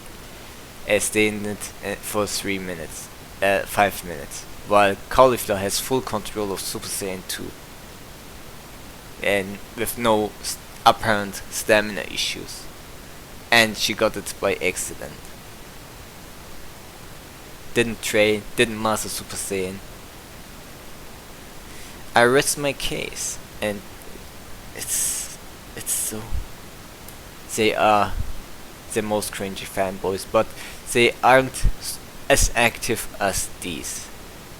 in it for 3 minutes, 5 minutes, while Caulifla has full control of Super Saiyan 2 and with no apparent stamina issues, and she got it by accident. Didn't train, didn't master Super Saiyan. I rest my case, and it's so. They are the most cringy fanboys, but they aren't as active as these.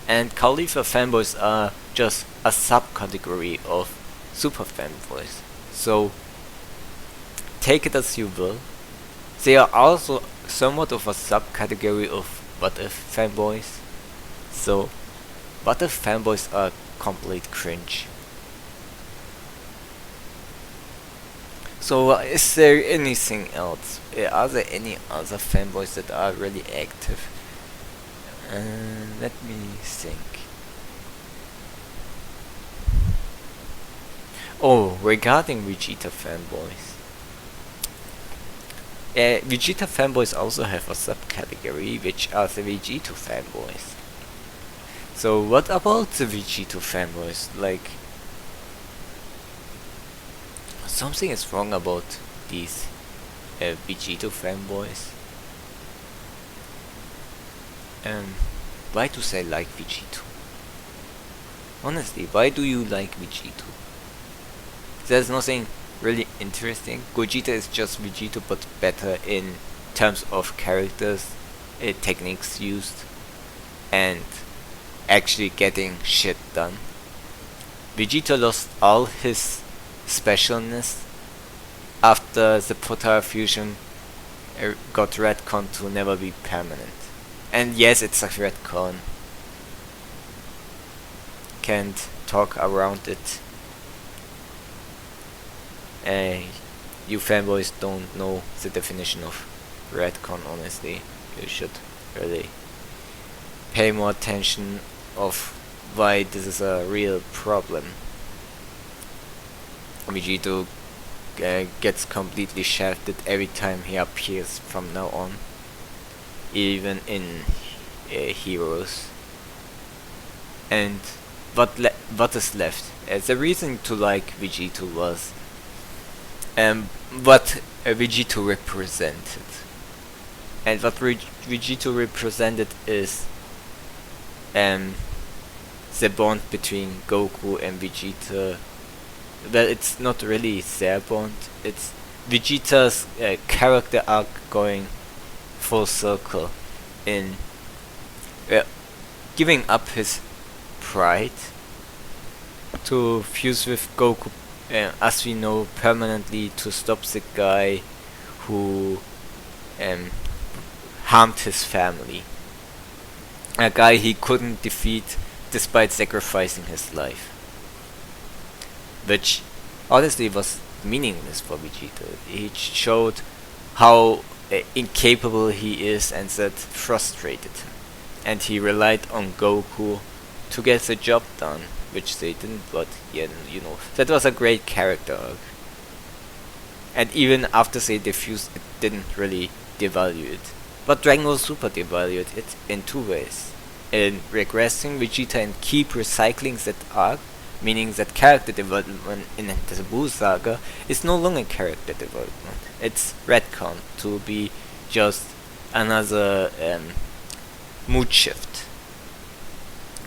And Caulifla fanboys are just a subcategory of super fanboys. So take it as you will. They are also somewhat of a subcategory of what if fanboys. So what if fanboys are complete cringe. So is there anything else? Are there any other fanboys that are really active? Let me think. Oh, regarding Vegeta fanboys. Vegeta fanboys also have a subcategory, which are the Vegito fanboys. So what about the Vegito fanboys? Like, something is wrong about these Vegito fanboys. Why do they like Vegito? Honestly, why do you like Vegito? There's nothing really interesting. Gogeta is just Vegito but better in terms of characters, techniques used, and actually getting shit done. Vegeta lost all his specialness after the Potara fusion got retconned to never be permanent. And yes, it's a retcon. Can't talk around it. You fanboys don't know the definition of retcon, honestly. You should really pay more attention of why this is a real problem. Vegito gets completely shafted every time he appears from now on, even in Heroes. And what is left? The reason to like Vegito was what Vegito represented. And what Vegito represented is the bond between Goku and Vegeta. Well, it's not really their bond, it's Vegeta's character arc going full circle in giving up his pride to fuse with Goku, as we know, permanently to stop the guy who harmed his family. A guy he couldn't defeat despite sacrificing his life. Which honestly was meaningless for Vegeta. He showed how incapable he is, and that frustrated him. And he relied on Goku to get the job done, which they didn't, but yeah, you know, that was a great character arc. And even after they defused, it didn't really devalue it. But Dragon Ball Super devalued it in two ways. In regressing Vegeta and keep recycling that arc, meaning that character development in the Buu saga is no longer character development. It's retcon to be just another mood shift.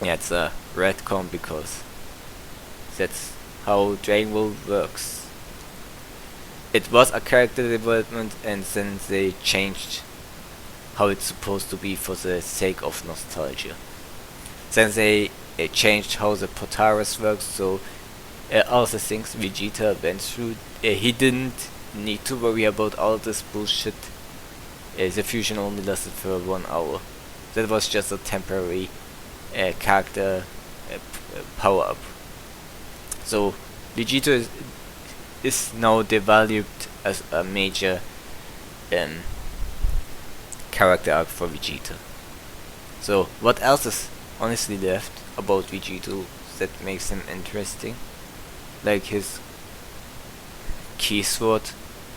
Yeah, it's a retcon because that's how Dragon Ball works. It was a character development, and then they changed how it's supposed to be for the sake of nostalgia. Then they changed how the Potaras work, so all the things Vegeta went through he didn't need to worry about all this bullshit. The fusion only lasted for 1 hour. That was just a temporary character power up. So Vegito is now developed as a major character arc for Vegeta. So what else is honestly left about Vegito that makes him interesting? Like his key sword.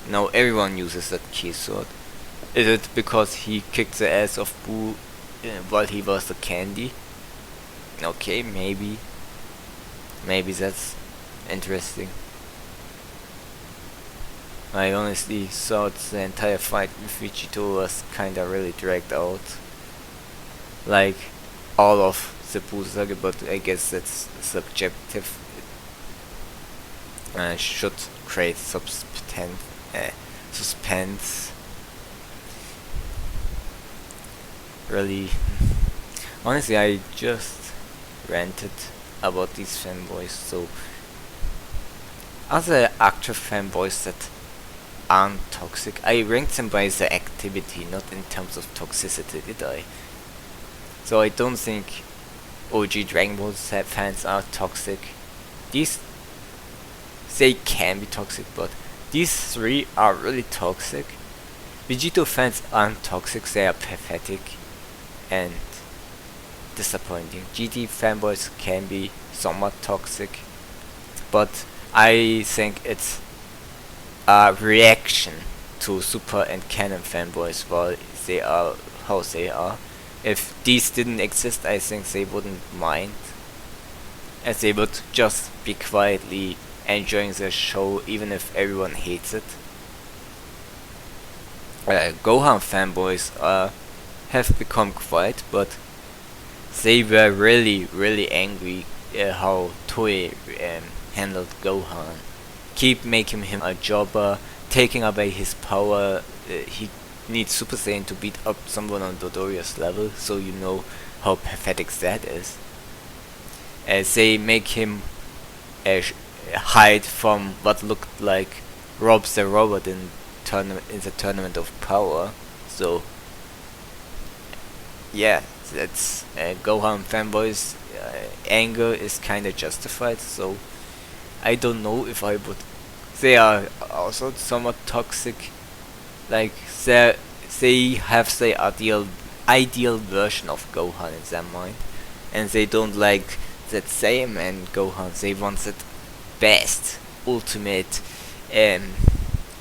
Now everyone uses that key sword. Is it because he kicked the ass of Boo while he was a candy? Okay, maybe. Maybe that's interesting. I honestly thought the entire fight with Vegito was kinda really dragged out. Like all of the Boo saga, but I guess that's subjective. Should create suspense. Really, honestly, I just ranted about these fanboys. So, are there actual fanboys that aren't toxic? I ranked them by the activity, not in terms of toxicity, did I? So I don't think OG Dragon Ball Z fans are toxic. They can be toxic, but these three are really toxic. Vegito fans aren't toxic, they are pathetic and disappointing. GT fanboys can be somewhat toxic, but I think it's a reaction to Super and Canon fanboys while they are how they are. If these didn't exist, I think they wouldn't mind, as they would just be quietly enjoying the show even if everyone hates it. Gohan fanboys have become quiet, but they were really angry how Toei handled Gohan. Keep making him a jobber, taking away his power. He needs Super Saiyan to beat up someone on Dodoria's level, so you know how pathetic that is. They make him hide from what looked like Rob the Robot in the Tournament of Power. So yeah, that's Gohan fanboys anger is kinda justified. So I don't know if I would. They are also somewhat toxic. Like they have the ideal version of Gohan in their mind, and they don't like that same and Gohan. They want that best, ultimate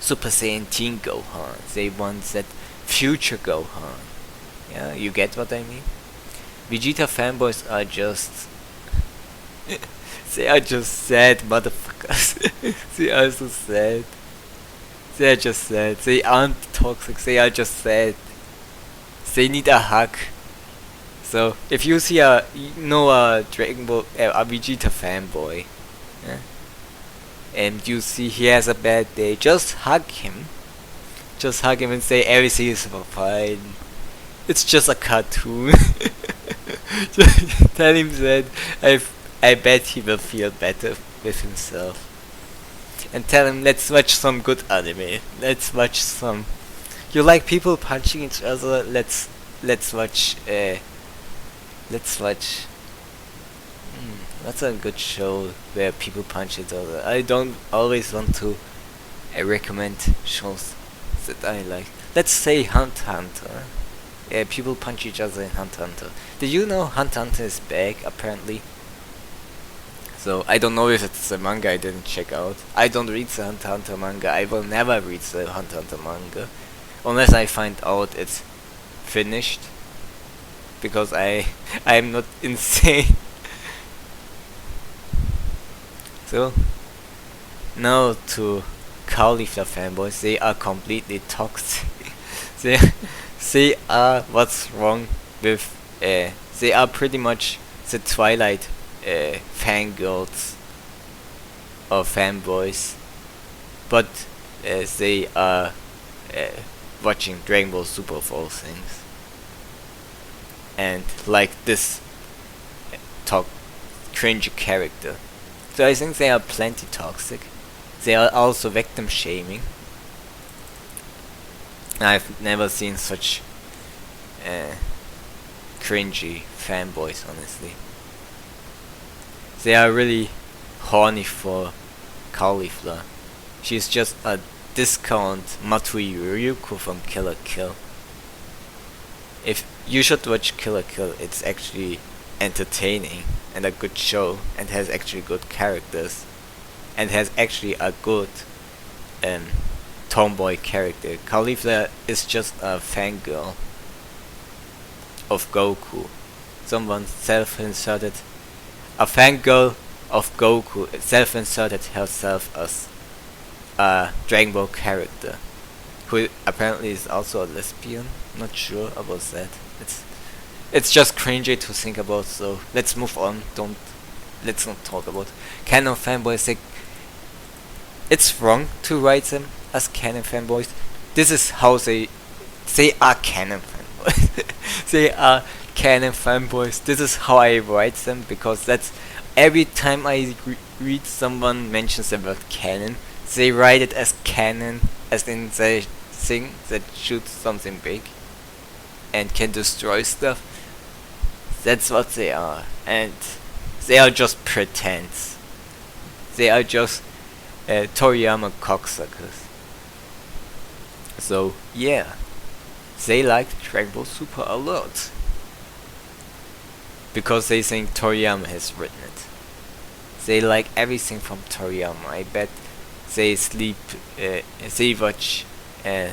Super Saiyan Teen Gohan. They want that future Gohan. Yeah, you get what I mean? Vegeta fanboys are just they are just sad motherfuckers. They are so sad. They are just sad. They aren't toxic. They are just sad. They need a hug. So if you see a Dragon Ball a Vegeta fanboy, yeah, and you see he has a bad day, just hug him. Just hug him and say everything is fine. It's just a cartoon. Just tell him that I bet he will feel better with himself. And tell him, let's watch some good anime. Let's watch some. You like people punching each other? Let's watch. What's a good show where people punch each other? I don't always want to recommend shows that I like. Let's say Hunter x Hunter. Yeah, people punch each other in Hunter x Hunter. Did you know Hunter x Hunter is back apparently? So I don't know if it's a manga I didn't check out. I don't read the Hunter x Hunter manga. I will never read the Hunter x Hunter manga unless I find out it's finished, because I'm not insane. So now to Caulifla fanboys, they are completely toxic. they are what's wrong with they are pretty much the Twilight fangirls or fanboys, but they are watching Dragon Ball Super of all things, and like this cringy character. So I think they are plenty toxic. They are also victim shaming. I've never seen such cringy fanboys, honestly. They are really horny for Caulifla. She's just a discount Matsui Ryuko from Kill la Kill. If you should watch Kill la Kill, it's actually entertaining and a good show, and has actually good characters, and has actually a good tomboy character. Caulifla is just a fangirl of Goku. Someone self-inserted a fangirl of Goku, self-inserted herself as a Dragon Ball character, who apparently is also a lesbian. Not sure about that. It's just cringy to think about. So let's move on. Let's not talk about canon fanboys. It's wrong to write them as canon fanboys. This is how they are canon fanboys. They are canon fanboys. This is how I write them, because that's every time I read someone mentions the word canon, they write it as canon, as in they thing that shoots something big and can destroy stuff. That's what they are, and they are just pretense. They are just Toriyama cocksuckers. So yeah, they like Dragon Ball Super a lot because they think Toriyama has written it. They like everything from Toriyama. I bet they they watch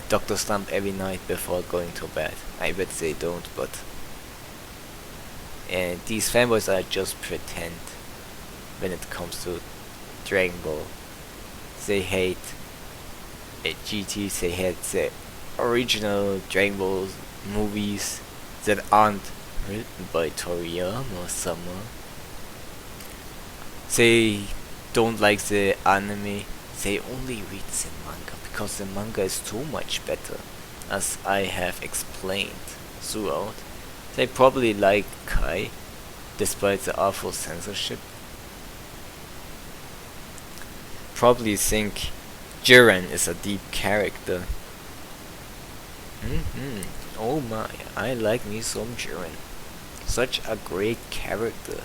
Dr. Slump every night before going to bed. I bet they don't, but these fanboys are just pretend when it comes to Dragon Ball. They hate GT, they hate the original Dragon Ball movies that aren't written by Toriyama somehow. They don't like the anime. They only read the manga because the manga is so much better, as I have explained throughout. They probably like Kai, despite the awful censorship. Probably think Jiren is a deep character. Oh my, I like me some Jiren. Such a great character.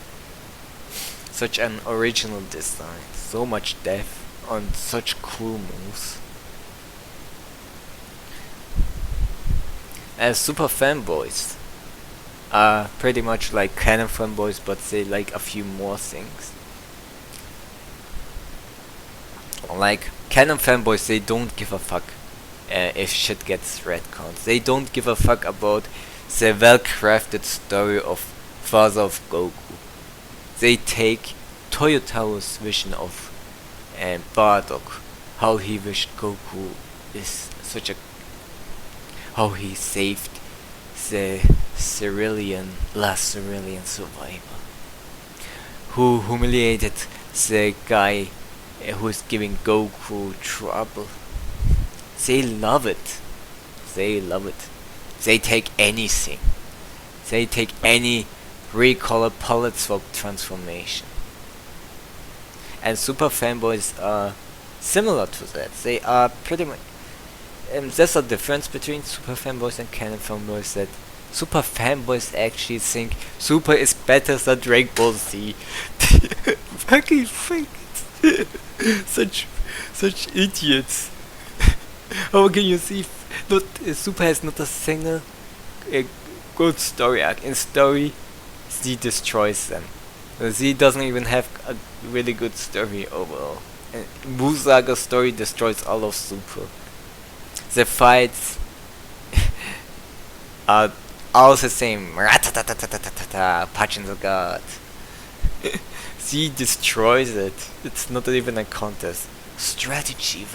Such an original design. So much depth on such cool moves. As super fanboys are pretty much like canon fanboys, but they like a few more things. Like canon fanboys, they don't give a fuck if shit gets retconned. They don't give a fuck about the well-crafted story of Father of Goku. They take Toyotaro's vision of Bardock, how he wished Goku is how he saved the last Cerulean survivor, who humiliated the guy who is giving Goku trouble. They love it. They love it. They take anything. They take any recolor palettes for transformation. And super fanboys are similar to that. They are pretty much. There's a difference between super fanboys and canon fanboys, that super fanboys actually think Super is better than Dragon Ball Z. Fucking fake. Such idiots. How can you see Super has not a single good story arc? In story, Z destroys them. Z doesn't even have a really good story overall. And Musaga's story destroys all of Super. The fights are all the same. Punch in the gut. Z destroys it. It's not even a contest. Strategy,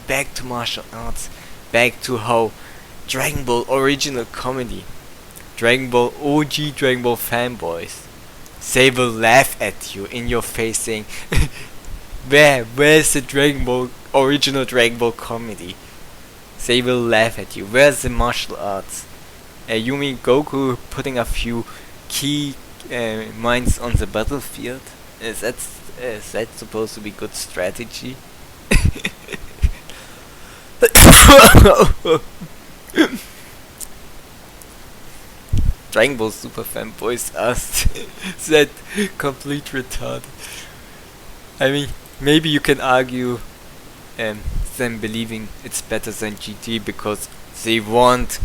back to martial arts, back to how Dragon Ball original comedy, Dragon Ball OG Dragon Ball fanboys, they will laugh at you in your face saying, where's the original Dragon Ball comedy? They will laugh at you. Where's the martial arts? You mean Goku putting a few key minds on the battlefield? Is that supposed to be good strategy? Dragon Ball Super fanboys asked that complete retarded. I mean, maybe you can argue them believing it's better than GT because they want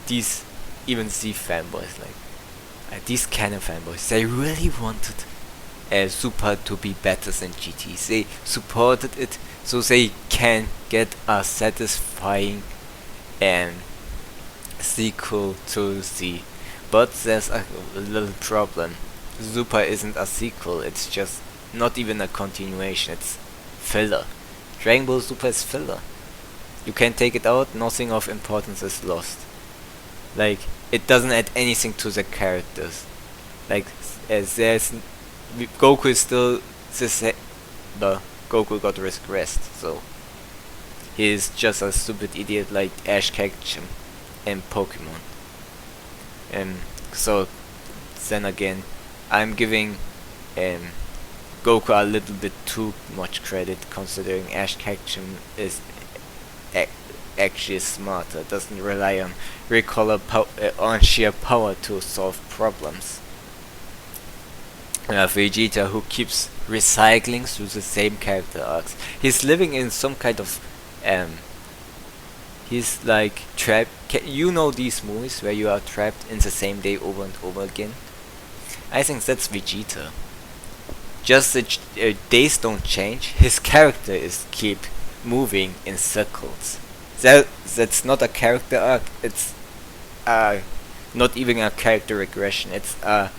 these even Z fanboys, like these kind of fanboys, they really wanted Super to be better than GT. They supported it so they can get a satisfying sequel to Z. But there's a little problem. Super isn't a sequel, it's just not even a continuation, it's filler. Dragon Ball Super is filler. You can take it out, nothing of importance is lost. Like, it doesn't add anything to the characters. Like, there's Goku is still the same, but Goku got regressed, so he's just a stupid idiot like Ash Ketchum in Pokemon. So then again, I'm giving Goku a little bit too much credit, considering Ash Ketchum is actually smarter, doesn't rely on on sheer power to solve problems. Vegeta, who keeps recycling through the same character arcs. He's living in some kind of he's like trapped. You know these movies where you are trapped in the same day over and over again? I think that's Vegeta. Just the days don't change, his character is keep moving in circles. That's not a character arc, it's not even a character regression, it's a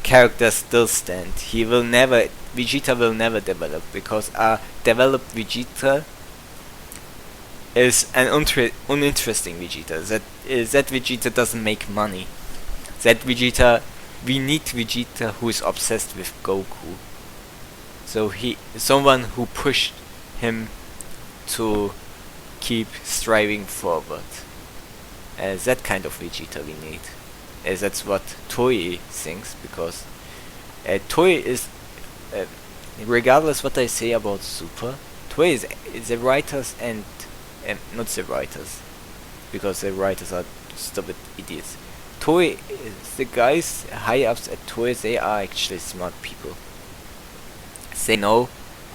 character still stand. Vegeta will never develop, because a developed Vegeta is an uninteresting Vegeta. That Vegeta doesn't make money. We need Vegeta who is obsessed with Goku. So someone who pushed him to keep striving forward. That kind of Vegeta we need. That's what Toei thinks, because Toei is, regardless what I say about Super, Toei is the writers and not the writers, because the writers are stupid idiots. Toei, the guys high ups at Toei, they are actually smart people. They know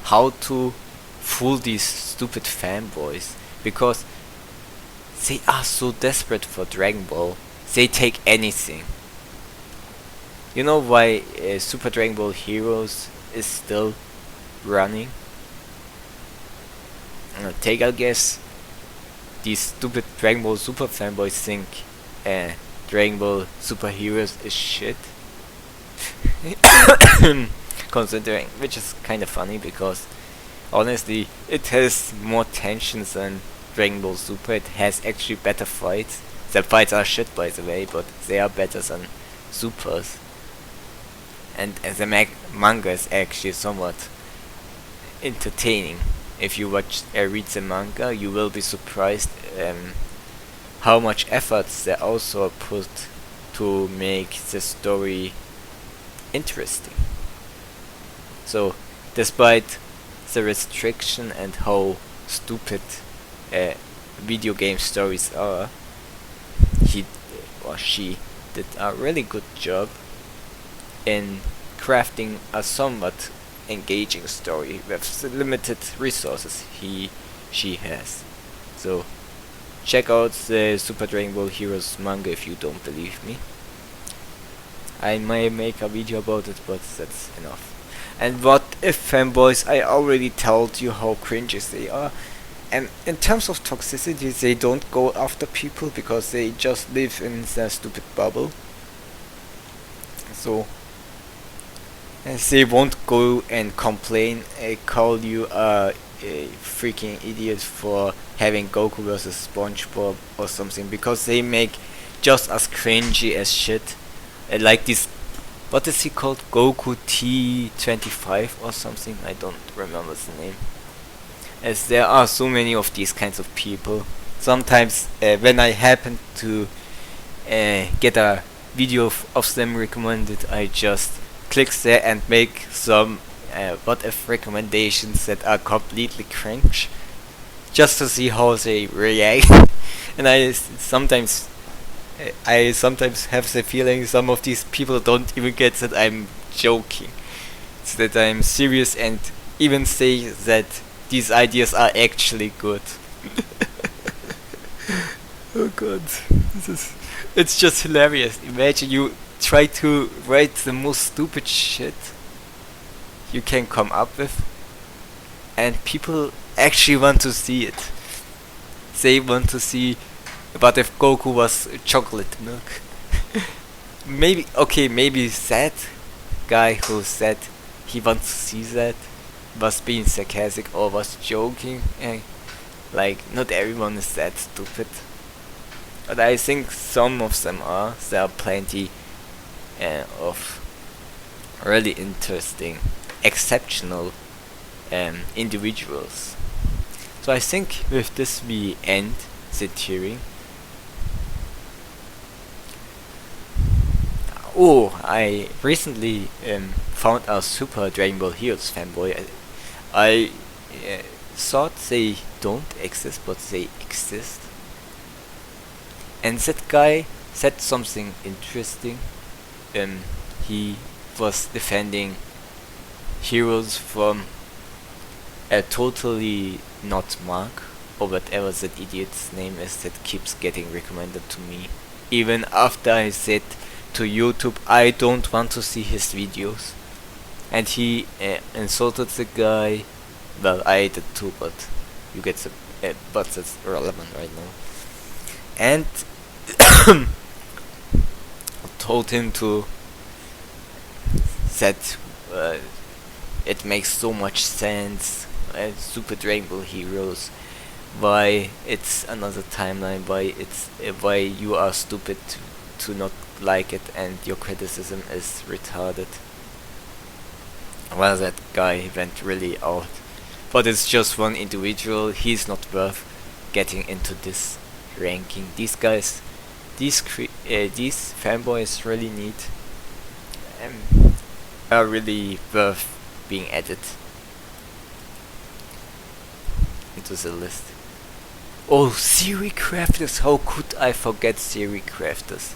how to fool these stupid fanboys, because they are so desperate for Dragon Ball. They take anything. You know why Super Dragon Ball Heroes is still running? Take a guess. These stupid Dragon Ball Super fanboys think Dragon Ball Super Heroes is shit. Considering, which is kind of funny, because honestly it has more tensions than Dragon Ball Super. It has actually better fights. The fights are shit, by the way, but they are better than Super's. And the manga is actually somewhat entertaining. If you read the manga, you will be surprised how much efforts the author put to make the story interesting. So, despite the restriction and how stupid video game stories are, he or she did a really good job in crafting a somewhat engaging story with the limited resources she has. So check out the Super Dragon Ball Heroes manga if you don't believe me. I may make a video about it, but that's enough. And what if fanboys? I already told you how cringes they are. And in terms of toxicity, they don't go after people because they just live in their stupid bubble. So they won't go and complain, call you a freaking idiot for having Goku versus SpongeBob or something, because they make just as cringy as shit. Like this, what is he called? Goku T25 or something? I don't remember the name. As there are so many of these kinds of people. Sometimes when I happen to get a video of them recommended, I just click there and make some what if recommendations that are completely cringe. just to see how they react. And I sometimes have the feeling some of these people don't even get that I'm joking. It's that I'm serious and even say that these ideas are actually good. Oh god, it's just hilarious. Imagine you try to write the most stupid shit you can come up with, and people actually want to see it. They want to see, but if Goku was chocolate milk. Maybe that guy who said he wants to see that was being sarcastic or was joking. Like, not everyone is that stupid. But I think some of them are. There are plenty of really interesting, exceptional individuals. So I think with this we end the theory. Oh, I recently found a Super Dragon Ball Heroes fanboy. I thought they don't exist, but they exist. And that guy said something interesting. He was defending heroes from a totally not Mark, or whatever that idiot's name is that keeps getting recommended to me. Even after I said to YouTube I don't want to see his videos. And he insulted the guy. Well, I did too, but you get the but that's irrelevant right now. And told him to that it makes so much sense. Super Dragon Ball Heroes, why it's another timeline, why you are stupid to not like it, and your criticism is retarded. Well, that guy went really out, but it's just one individual. He's not worth getting into this ranking. These guys, these fanboys really need are really worth being added into the list. Oh, Theorycrafters! How could I forget Theorycrafters?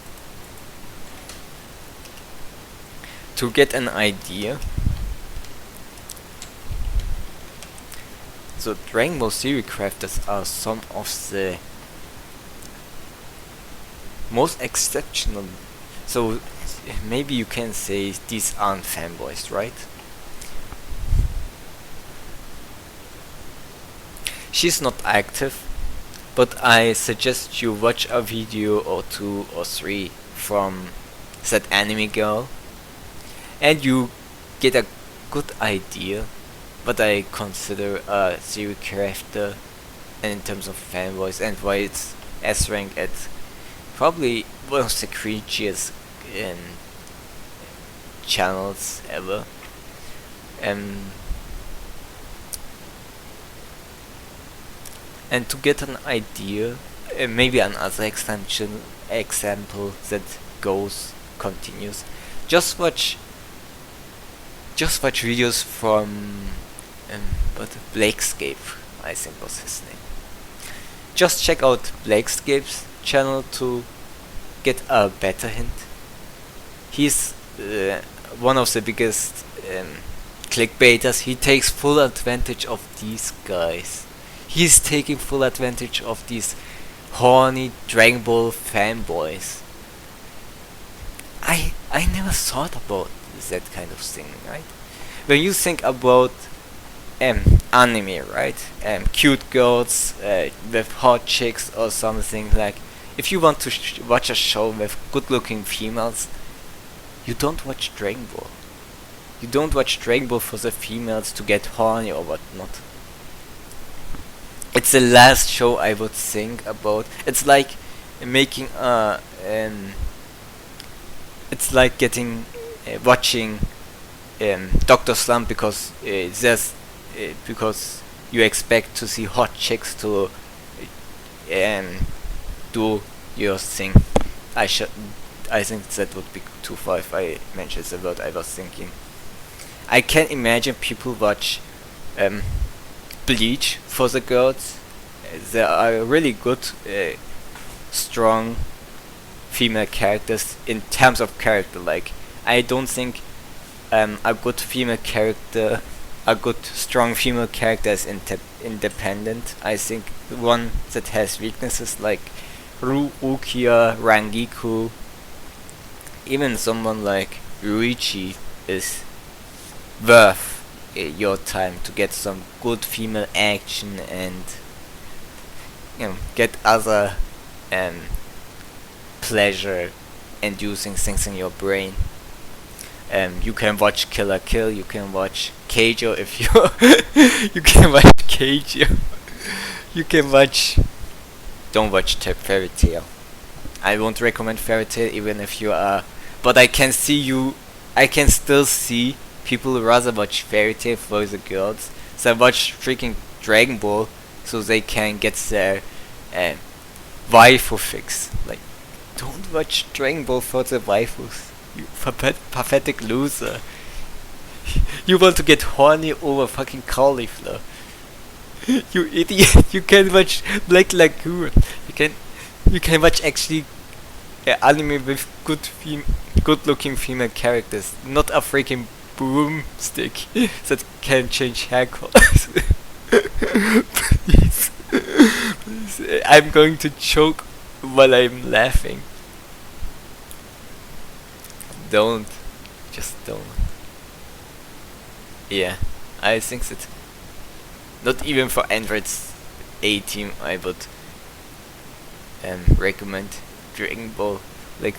To get an idea, so Dragon Ball Theorycrafters are some of the most exceptional. So maybe you can say these aren't fanboys, right? She's not active, but I suggest you watch a video or 2 or 3 from that anime girl, and you get a good idea what I consider a serial character, and in terms of fanboys, and why it's S rank at probably one of the cringiest channels ever. And to get an idea, maybe another example that continues. Just watch videos from Blakescape, I think was his name. Just check out Blakescape's channel to get a better hint. He's one of the biggest clickbaiters. He takes full advantage of these guys. He's taking full advantage of these horny Dragon Ball fanboys. I never thought about that kind of thing, right? When you think about anime, right? Cute girls with hot chicks or something, like if you want to watch a show with good-looking females, you don't watch Dragon Ball. You don't watch Dragon Ball for the females to get horny or whatnot. It's the last show I would think about. It's like making a it's like watching Dr. Slump because because you expect to see hot chicks to do your thing. I think that would be too far if I mentioned the word I was thinking. I can imagine people watch Bleach for the girls, there are really good, strong female characters in terms of character. Like, I don't think a good female character, a good strong female character is independent. I think the one that has weaknesses like Rukia, Rangiku, even someone like Ruichi is worth your time to get some good female action and get other pleasure inducing things in your brain. You can watch Killer Kill, you can watch Keijo if you you can watch Keijo. You can watch, don't watch Fairy Tail. I won't recommend Fairy Tail even if you are, but I can still see people rather watch Fairy Tail for the girls. So I watch freaking Dragon Ball so they can get their waifu fix. Like, don't watch Dragon Ball for the waifus, you pathetic loser. You want to get horny over fucking Caulifla. You idiot. You can watch Black Lagoon. You can watch actually anime with good looking female characters, not a freaking broomstick that can change hair colors. Please. Please. I'm going to choke while I'm laughing. Don't. Just don't. Yeah, I think that not even for Android 18 I would recommend Dragon Ball. Like,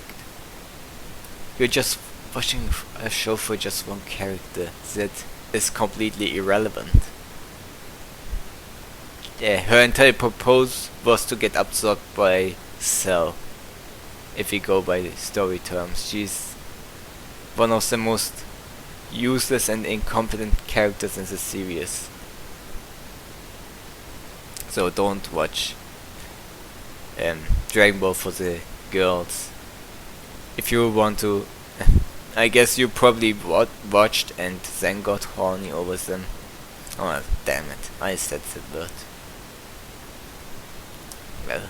you're just watching a show for just one character that is completely irrelevant. Yeah, her entire purpose was to get absorbed by Cell. If we go by the story terms, she's one of the most useless and incompetent characters in the series. So don't watch Dragon Ball for the girls. If you want to, I guess you probably watched and then got horny over them. Oh damn it, I said the word. Well,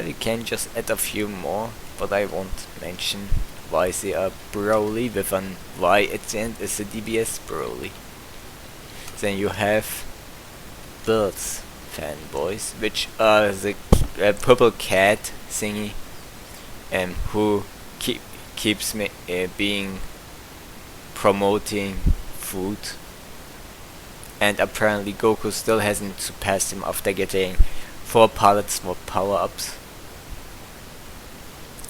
you can just add a few more, but I won't mention why they are Broli with an Y at the end is a DBS Broli. Then you have Birds fanboys, which are the purple cat thingy, who keeps me being promoting food, and apparently Goku still hasn't surpassed him after getting 4 pallets more power-ups.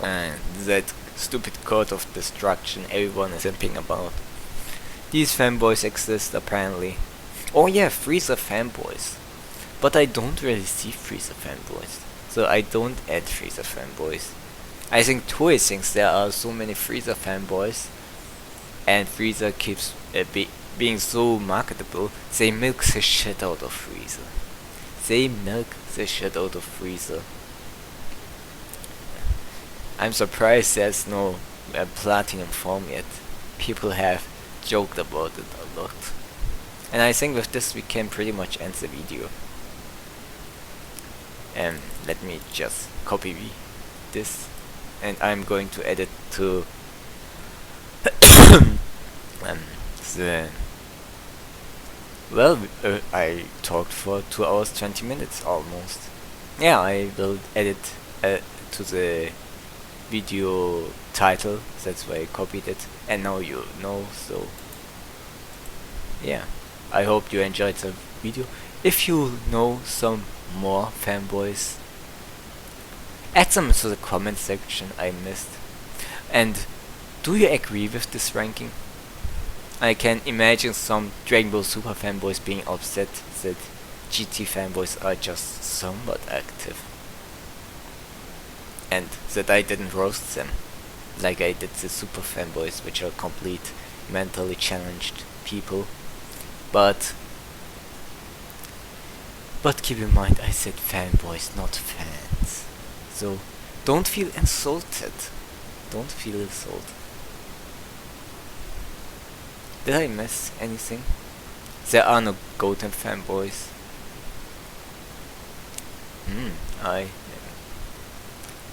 And that stupid code of destruction everyone is simping about. These fanboys exist apparently. Oh yeah, Frieza fanboys. But I don't really see Frieza fanboys, so I don't add Frieza fanboys. I think Toei thinks there are so many Frieza fanboys, and Frieza keeps being so marketable, they milk the shit out of Frieza. I'm surprised there's no platinum form yet. People have joked about it a lot. And I think with this we can pretty much end the video. Let me just copy this, and I'm going to edit to I talked for 2 hours 20 minutes almost. Yeah, I will edit to the video title, that's why I copied it, and now you know. So yeah, I hope you enjoyed the video. If you know some more fanboys, add them to the comment section I missed. And do you agree with this ranking? I can imagine some Dragon Ball Super fanboys being upset that GT fanboys are just somewhat active, and that I didn't roast them like I did the Super fanboys, which are complete mentally challenged people. But keep in mind, I said fanboys, not fans. So don't feel insulted. Don't feel insulted. Did I miss anything? There are no Goten fanboys. I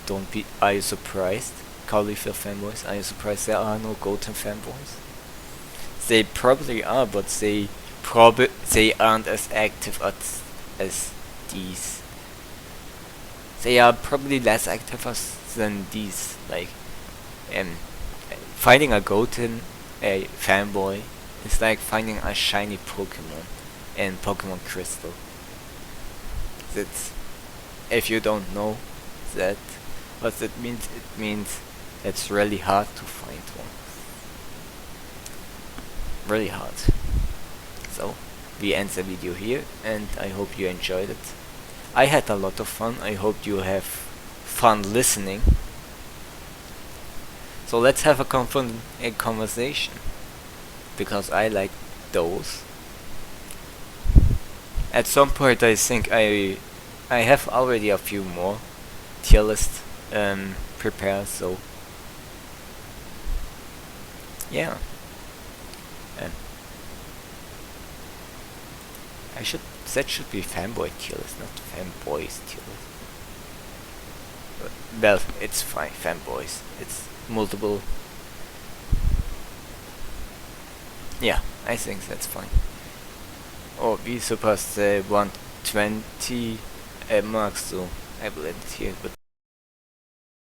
don't be. Are you surprised? Caulifla fanboys? Are you surprised there are no Goten fanboys? They probably are, but they aren't as active as these. They are probably less active than these. Like, finding a Goten a fanboy is like finding a shiny Pokemon in Pokemon Crystal. That's, if you don't know that, what that means, it means it's really hard to find one. Really hard. So, we end the video here, and I hope you enjoyed it. I had a lot of fun. I hope you have fun listening. So let's have a conversation, because I like those. At some point, I think I have already a few more tier list prepared. So yeah, that should be fanboy tier list, not fanboys tier list. Well, it's fine, fanboys. It's multiple. Yeah, I think that's fine. Oh, we surpassed the 120 mark, so I will end here. But